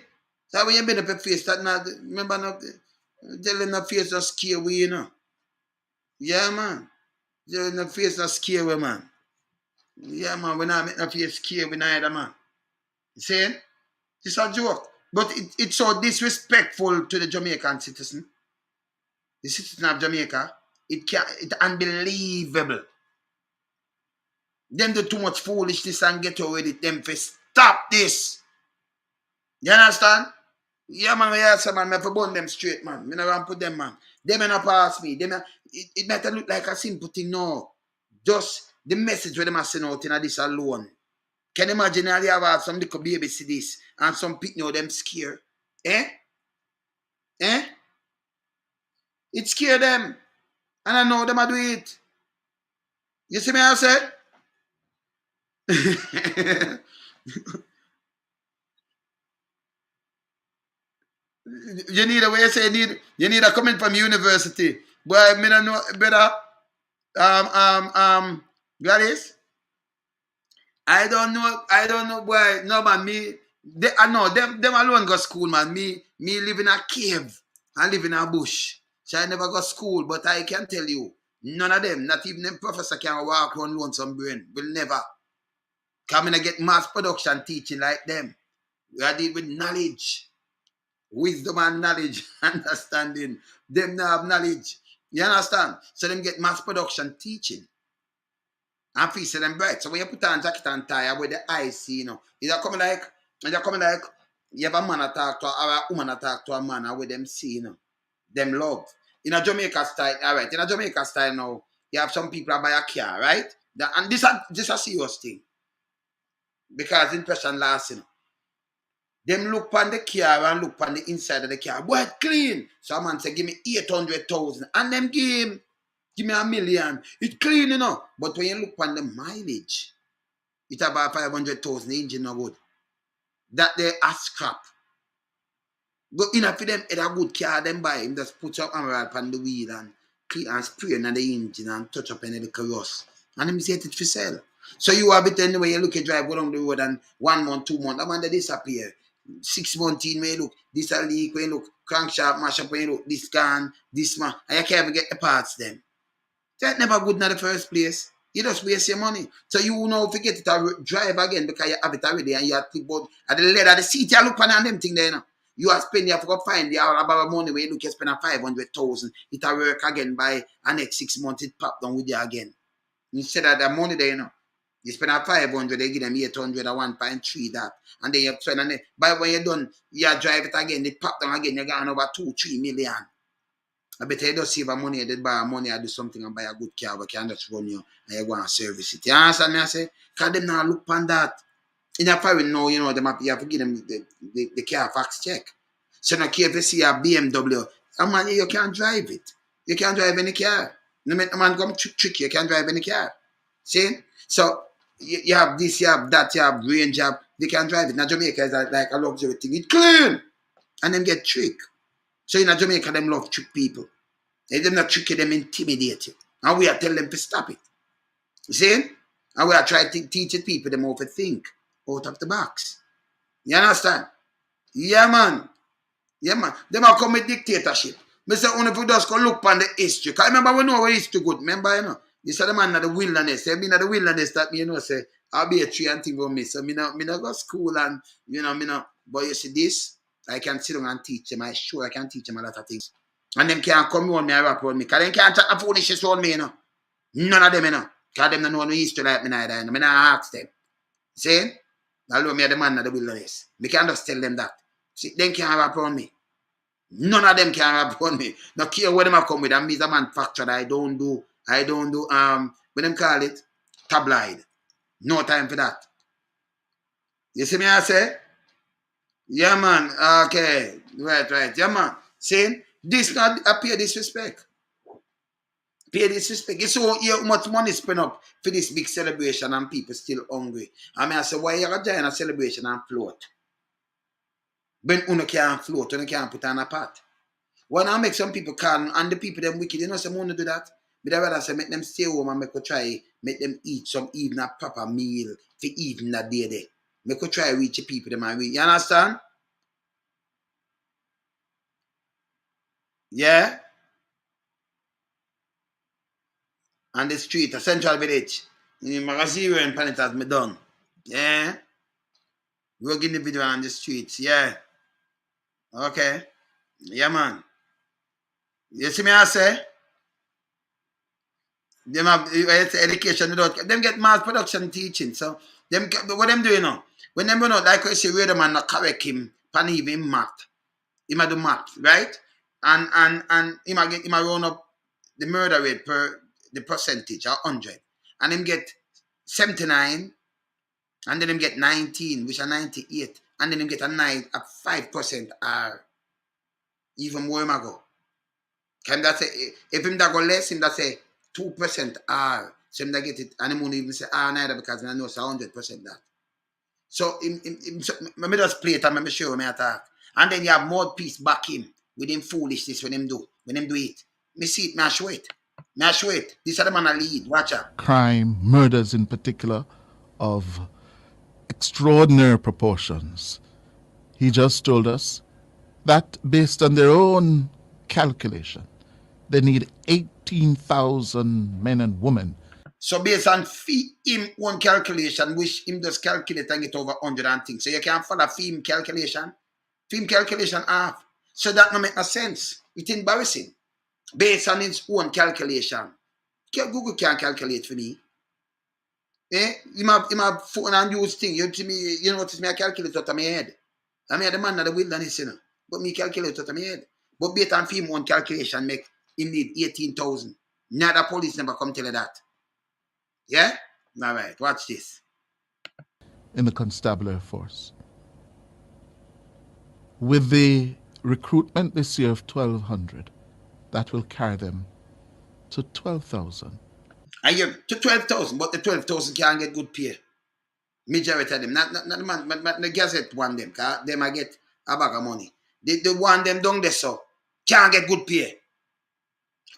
So when you bend up your face, that not remember not telling the face not scare we, Yeah, man. Telling the face not scare we, man. Yeah, man, we not make no face scare we neither, man. You see? It's a joke. But it's so disrespectful to the Jamaican citizen. The citizen of Jamaica. It's unbelievable. Them do too much foolishness and get away with it. Them for stop this. You understand? Yeah, man, I have to burn them straight, man. I never put them, man. They may not pass me. It might look like a simple thing, no. Just the message where they must send out in this alone. Can you imagine how they have some little baby see this and some people them scared? It scare them. And I know them I do it. You see me I say? You need a way you say you need a comment from university. Boy, me don't know better. Gladys. I don't know, boy. No man, I know them alone go school, man. Me live in a cave and live in a bush. So I never go school, but I can tell you, none of them, not even them professor can walk around lonesome brain. Will never. Come in and get mass production teaching like them. We are dealing with knowledge. Wisdom and knowledge, understanding. Them now have knowledge. You understand? So them get mass production teaching. And feast them bright. So when you put on jacket and tie with the eyes, see, it's coming like you have a man attack to or a woman attack to a man with them see, them love. In a Jamaica style, all right. In a Jamaica style now, you have some people that buy a car, right? And this is a serious thing. Because impression lasts, Them look on the car and look on the inside of the car. Boy, clean. So a man say, give me 800,000. And them give me $1 million. It's clean, But when you look on the mileage, it's about 500,000 engine no good. That they are scrap. Go in for them, it a good car, them buy him, just put some emerald on the wheel and clean and spray on the engine and touch up any little rust. And him set it for sale. So you have it anyway, you look at drive along the road and 1 month, 2 months, that man they disappear. 6 months in when you look, this a leak, when you look, crankshaft mash up when you look, this gone, this man, and you can't even get the parts them. That never good in the first place. You just waste your money. So you know forget it to drive again because you have it already and you have to think about at the leather, the seat you look on them thing there, you know. You have spend, you have to go find the all about money where you look, you spend 500,000. It will work again by the next 6 months, it pop down with you again. Instead of the money there, you know. You spend 500, they give them 800 or 1.3 that. And then you spend, and then, by when you're done, you drive it again, it pop down again, you're going over 2-3 million. I bet you just save money, you buy money, I do something and buy a good car, but can just run you and you go and service it. You understand me? I say, because them now look on that. In a foreign now, you know, you have to give them the car fax check. So now care if you see a BMW, man, you can't drive it. You can't drive any car. No man come trick you can't drive any car. See? So you have this, you have that, you have range, you have, they can't drive it. Now Jamaica is like a luxury thing. It's clean. And them get tricked. So in Jamaica, them love trick people. If them not trick you, them intimidate you. And we are telling them to stop it. You see? And we are trying to teach people them how to think out of the box. You understand? Yeah, man. Yeah, man. Them are come with dictatorship. Mr. Only if you just go look on the history. Because remember, we know our history good. Remember, you know? This is the man in the wilderness. Say, me in the wilderness that me, you know, say, I'll be a tree and thing for me. So, me not go school and, you know, me not. But you see this, I can sit down and teach them. I sure I can teach them a lot of things. And them can't come on me and rap on me. Because they can't chat the foolishness on me, you know. None of them, you know. Because them don't know no history like me neither. You know? Me not ask them. See? Although me are the man in the wilderness. Me can't just tell them that. See, they can't rap on me. None of them can rap on me. No care what them I come with. I'm a manufacturer. I don't do, what them call it? Tabloid. No time for that. You see me I say? Yeah, man. Okay. Right. Yeah, man. See? This not appear disrespect. Pay disrespect. You see how much money spent up for this big celebration and people still hungry. I mean, I say, why you got join a celebration and float? When you can't float, you can't put on a pot. When I make some people calm and the people them wicked, you know, some want to do that. But I rather say make them stay home and make them eat some even a proper meal for eating that day there. Make you try reach the people them and reach. You understand? Yeah? On the street, a central village. In Magazine and Planet has me done. Yeah? Working the video on the streets. Yeah. Okay. Yeah, man. You see me I say? Them have education without them get mass production teaching. So them what them doing now? When them run out, like I say, where the man not correct him, pan even math. He might do math, right? And he might run up the murder rate per the percentage or 100. And him get 79, and then him get 19, which are 98, and then him get a 5% or even more him go. Can that say if him that go less, him that say 2% R. So him that get it, and him won't even say R neither because I know it's 100% that. So let me just play it and let me show him attack. And then you have more peace back him with him foolishness when him do it. Me see it, me I show it. This is the man I lead. Watch out. Crime, murders in particular, of extraordinary proportions. He just told us that based on their own calculation, they need 18,000 men and women. So based on him one calculation, which him just calculate and get over 100 and things. So you can't follow film calculation. Film calculation half. So that no make no sense. It's embarrassing. Based on his own calculation. Google can't calculate for me. Him have phone and use thing. You notice me I calculate out of my head. I mean the man of the wilderness, you know. But me calculate out of my head. But based on film one calculation make him need 18,000. Neither police never come tell you that. Yeah? All right, watch this. In the constabulary force. With the recruitment this year of 1,200, that will carry them to 12,000. And you to 12,000, but the 12,000 can't get good pay. Majority of them, not the man, but the Gazette one them, because they might get a bag of money. The one them down there so can't get good pay.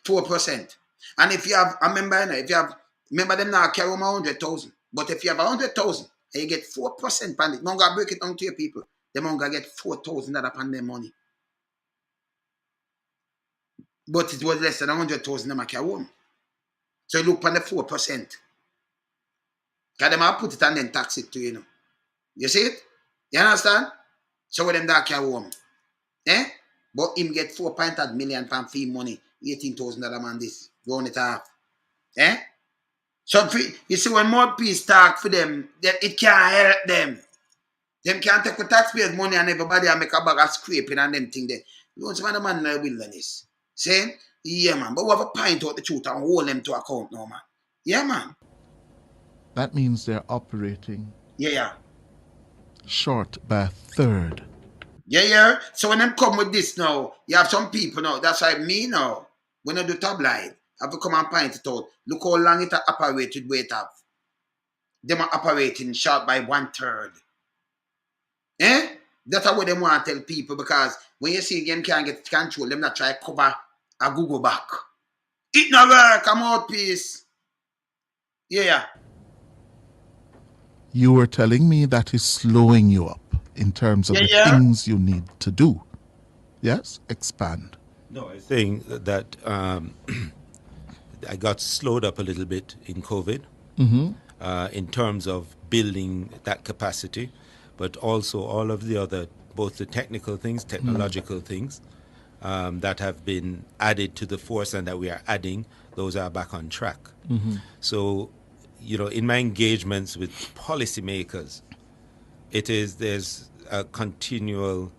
4%. And if you have, I remember, if you have, remember them now carry 100,000. But if you have 100,000 and you get 4% on it, don't go break it down to your people. Them going to get $4,000 upon their money. But it was less than 100,000 them carry home. So you look on the 4%. Because them have put it and then tax it to you. You see it? You understand? So when them that carry home. Eh? But him get 4.8 million pound fee money, $18,000 man this. Go on it half. Eh? So you see when more peace talk for them, it can't help them. Them can't take the taxpayers' money and everybody and make a bag of scraping and them thing there. You want some other man in the wilderness. Saying, yeah man, but we have a point out the truth and hold them to account now, man. Yeah, man. That means they're operating Yeah. short by a third. Yeah. So when them come with this now, you have some people now, that's why me now, when I do tabloid, I have to come and point it out. Look how long it operated where it have. Them are operating short by 1/3. Eh? That's what they want to tell people because when you see them can't get control, them not try to cover a Google back. It no work, I'm out peace. Yeah. You were telling me that is slowing you up in terms of the things you need to do. Yes? Expand. No, I think that I got slowed up a little bit in COVID in terms of building that capacity, but also all of the other, both the technical things, technological things that have been added to the force and that we are adding, those are back on track. So, you know, in my engagements with policymakers, there's a continual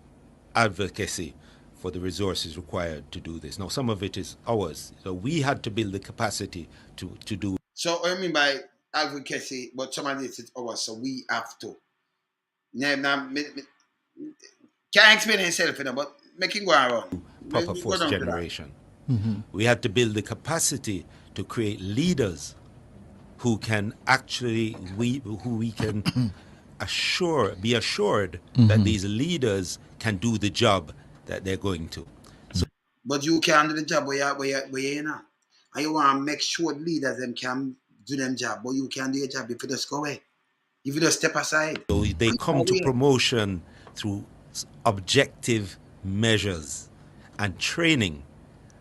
advocacy for the resources required to do this. Now, some of it is ours. So we had to build the capacity to do. So what I mean by advocacy, but some of it is ours, so we have to. Can't explain himself, but make it go around. Proper force generation. We had to build the capacity to create leaders who can actually, who we can be assured that these leaders can do the job that they're going to. So, but you can't do the job where you're in. And you want to make sure leaders them can do them job, but you can't do your job if you just go away. If you just step aside. So they come to promotion through objective measures and training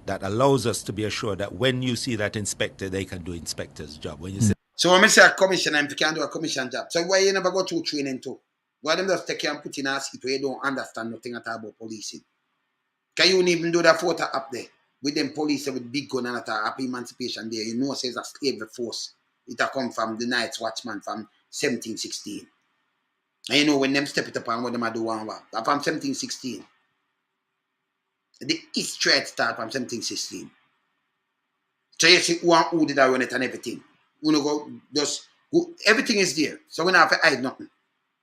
that allows us to be assured that when you see that inspector, they can do inspector's job. When you say, so when I say a commissioner, if you can do a commission job, so why you never go through training too? Why them just take you and put in a seat where you don't understand nothing at all about policing? Can you even do that photo up there with them police with big gun and at Emancipation there? You know, it says a slavery force. It a come from the Night's Watchman from 1716. And you know when them step it up and what them a do one from 1716. The history start from 1716. So you see who did I run it and everything. You know, everything is there. So we don't have to hide nothing.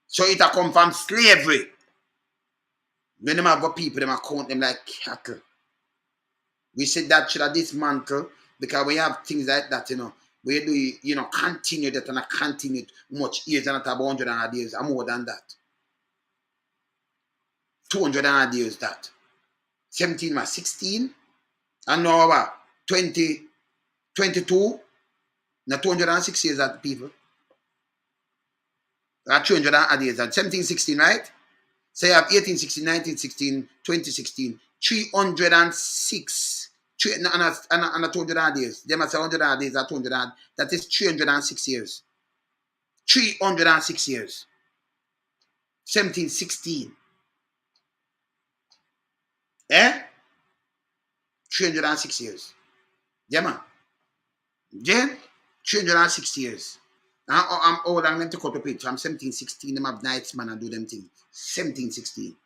So it a come from slavery. When them have got people, them count them like cattle. We said that should have dismantle because we have things like that, you know. We do, you know, continue that and continue much years and about 100 years and more than that. 200 years that. 17 was 16. And now about 20, 22. Now 206 years at people. 300 years at 1716, right? So you have 1816, 1916, 2016, 306. And 200 years. They must say 100 years at 200. That is 306 years. 306 years. 1716. 306 years. Yeah, man. Jen, 306 years. I'm old, I'm going to cut up it. From 1716, them have nights, man, and do them things. 1716.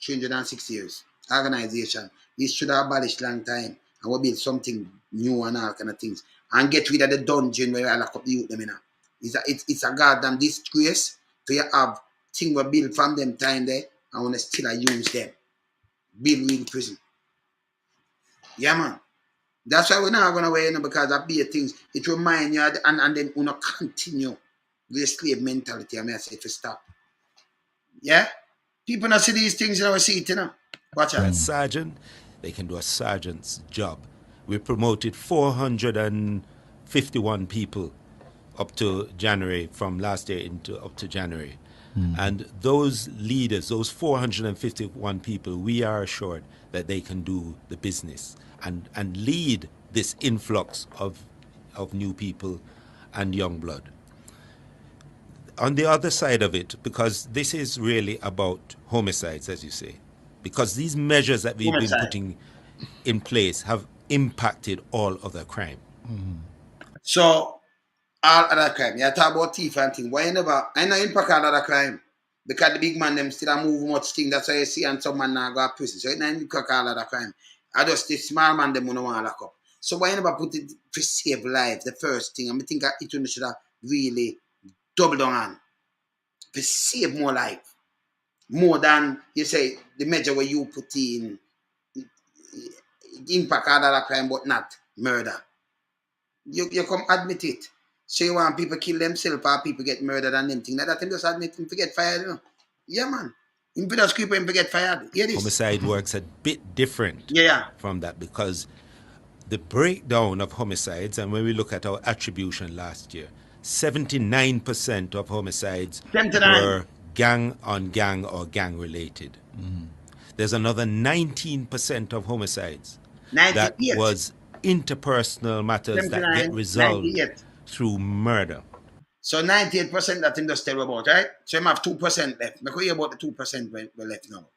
306 years. Organization. This should have abolished long time. And we'll build something new and all kind of things. And get rid of the dungeon where I lock up the youth them in. It's a goddamn disgrace to you have things we built from them time there and want to still use them. Build in prison. Yeah, man. That's why we're not going away, you know, because of big things. It reminds you and then we not continue with the slave mentality. I mean, I say to stop. Yeah? People not see these things, you know, we see it, you know. Watch a out. sergeant, they can do a sergeant's job. We promoted 451 people up to January, from last year up to January. And those leaders, those 451 people, we are assured that they can do the business and lead this influx of new people and young blood. On the other side of it, because this is really about homicides, as you say, because these measures that we've been putting in place have impacted all other crime. So, all other crime. You talk about thief and thing. Why you never, I know impact all other crime. Because the big man them still move much thing. That's why you see and some man now go to prison. So it not impact all other crime. I just the small man them don't want to lock up. So why you never put it to save lives, the first thing? I think it should have really double down on to save more life. More than you say the measure where you put in impact all other crime but not murder. You come admit it. So you want people kill themselves or people get murdered and them thing. Like that, him just admit him to get fired, you know. Yeah, man. Him just creep him to get fired. Hear this? Homicide works a bit different from that, because the breakdown of homicides, and when we look at our attribution last year, 79% of homicides were gang on gang or gang related. There's another 19% of homicides 98. that was interpersonal matters that get resolved 98. through murder. So 98% that him just tell about, right? So him have 2% left. Make hear about the 2% we left now.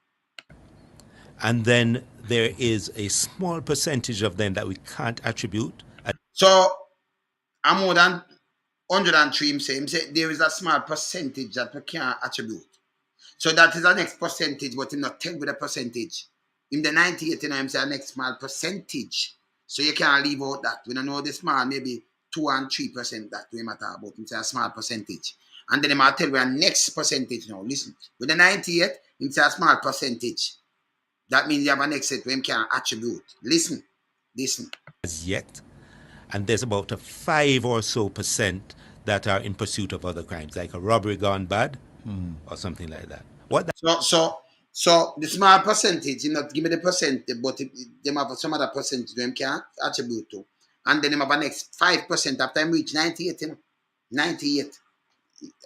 And then there is a small percentage of them that we can't attribute. So I'm more than 103, him say there is a small percentage that we can't attribute. So that is the next percentage, but him not tell with the percentage. In the 98, him say the next small percentage. So you can't leave out that. We don't know the small, maybe 2 and 3% that we matter about. Him say a small percentage. And then he might tell you a next percentage now. Listen, with the 98, him say a small percentage. That means you have an next set where him can attribute. Listen. As yet. And there's about a 5 or so percent that are in pursuit of other crimes, like a robbery gone bad or something like that. So the small percentage, you not give me the percentage, but they have some other percentage them can attribute to. And then they have a next 5% after I reach 98, you know. 98.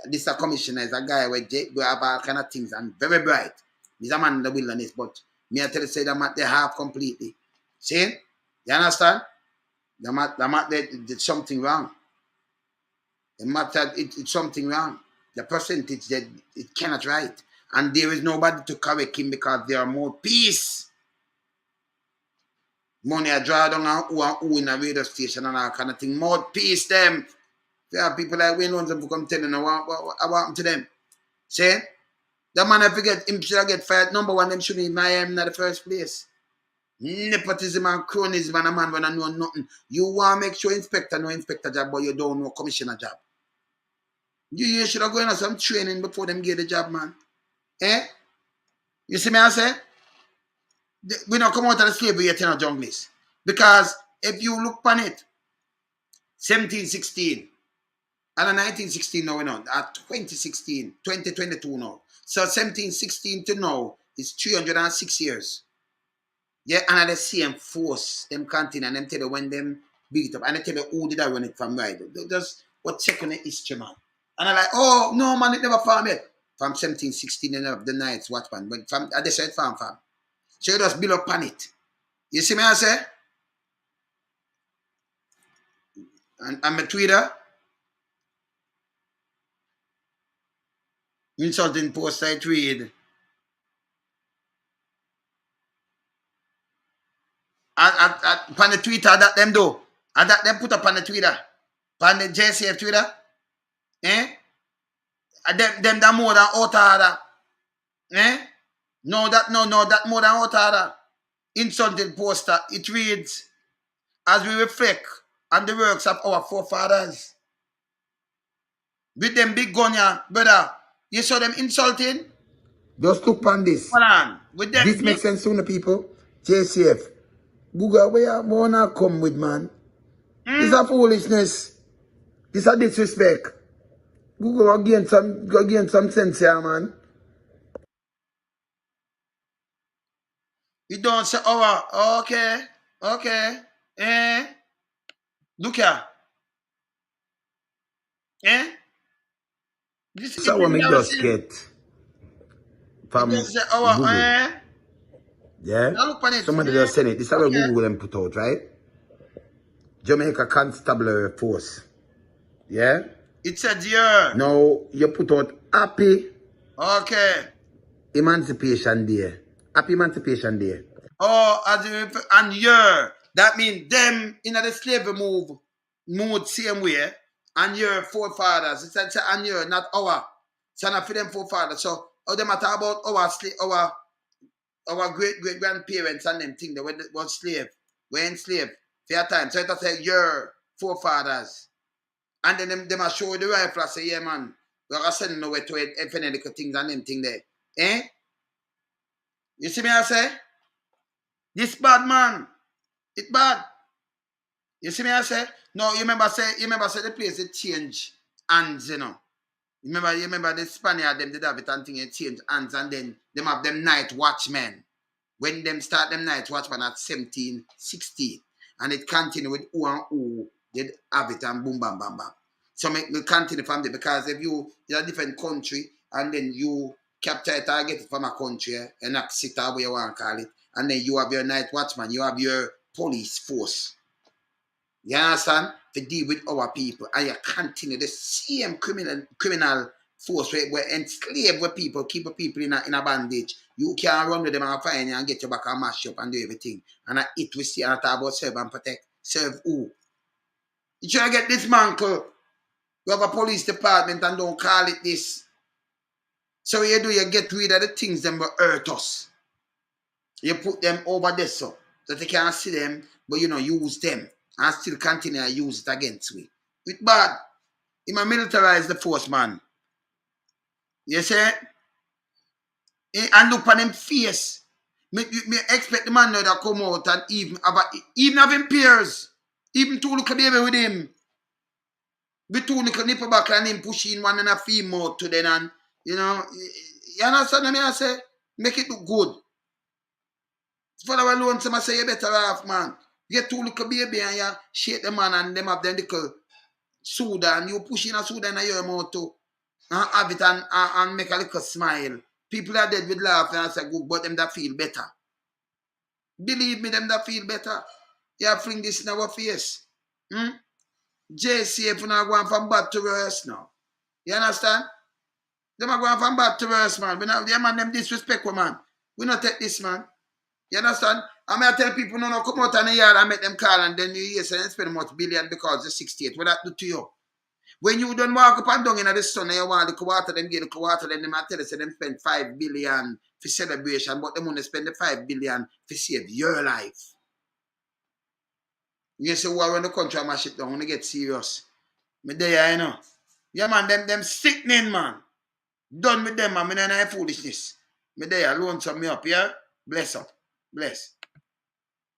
This is a commissioner, is a guy who have all kind of things and very bright. He's a man in the wilderness, but me I tell you say that they have completely. See? You understand? There's something wrong. It's something wrong. The percentage that it cannot right. And there is nobody to correct him because there are more peace. Money I draw down who in a radio station and all kind of thing. More peace them. There are people like we know them who come telling what to them. See? The man I forget him should get fired. Number one, them shouldn't even hire him in the first place. Nepotism and cronism and a man when I know nothing. You want to make sure inspector know inspector job, but you don't know commissioner job. You should have gone on some training before them get the job, man. Eh? You see me I say? We don't come out of the slavery yet in our jungles. Because if you look on it, 1716, and 1916 now, at 2016, 2022 now. So 1716 to now is 306 years. Yeah, and the same force, them continue, and them tell you when them beat up, and they tell you who did I run it from right. Just what second history, man. And I'm like, oh, no, man, it never farm yet. From 1716, the Knights Watchman. But from, they said farm. So you just build up on it. You see me, I say? And my Twitter, insulting post I tweet. Upon the Twitter that them do. And that them put up on the Twitter. On the JCF Twitter. Eh? And them that more than outer. Eh? No, that more than outer. Insulting poster. It reads, as we reflect on the works of our forefathers. With them big gun here, brother. You saw them insulting? Just look on this. Hold on. With them this makes sense to the people. JCF. Google, where you wanna come with, man? This is a foolishness. This is a disrespect. Google again some sense here, man. You don't say our. Okay. Okay. Look here. This is So what me just embarrassing. get You from just say our. Google. Yeah? Now look on it. Somebody just sent it. This is what Okay. Google them put out, right? Jamaica Constabulary Force. Yeah? It said here. Now you put out Happy Okay. Emancipation Day. Happy Emancipation Day. Oh, and year. That means them in the slavery mood same way. And your forefathers. It's and your, not our. So not for them forefathers. So how they matter about our great grandparents and them thing that were slave. Were enslaved for a time. So it say your forefathers. And then them show the rifle and say, yeah man, we're gonna send nowhere to it if any little things and them thing there. You see me I say? This bad man. It bad. You see me I say? No, you remember say the place it change hands, you know. You remember the Spaniard them did have it and thing it change hands and then them have them night watchmen. When them start them night watchmen at 1760 and it continue with who and who did have it and boom bam bam bam. So me continue from there because if you're a different country and then you capture it or get it from a country and not sit where you want to call it, and then you have your night watchman, you have your police force. You understand? To deal with our people, and you continue the same criminal force where enslave where people, keep people in a bondage. You can't run with them and find you and get your back and mash up and do everything. And it we see and talk about serve and protect. Serve who? You try to get dismantled. You have a police department and don't call it this. So what you do, you get rid of the things that will hurt us. You put them over there so that they can't see them, but use them and still continue to use it against me. It's bad. He might militarize the force, man. You see? And look on him face. Me expect the man now that come out and even have him peers. Even two look baby with him. We two look nipple back and him pushing one and a female to them and you understand what I say? Make it look good. Follow alone, some say you better off, man. Get two little baby and you shake the man and them have them little soda and you push in a soda in your mouth too. And have it and make a little smile. People are dead with laughter and I say, good, but them that feel better. Believe me, them that feel better. You fling this in our face. JCF now going from bad to worse now. You understand? Them are going from bad to worse, man. Them disrespect, man. We not take this, man. You understand? I may tell people, no, come out in the yard and make them call and then you spend much billion because it's 68. What that do to you? When you don't walk up and down in the sun and you want the water, them get the water, then them tell you, say them spend 5 billion for celebration, but them want to spend the 5 billion to save your life. You say, war in the country, I mash it down, when they get serious. Me there, you know. Yeah, man, them sickening, man. Done with them, man. Me no foolishness. Me there, loan some me up, yeah? Bless up. Bless.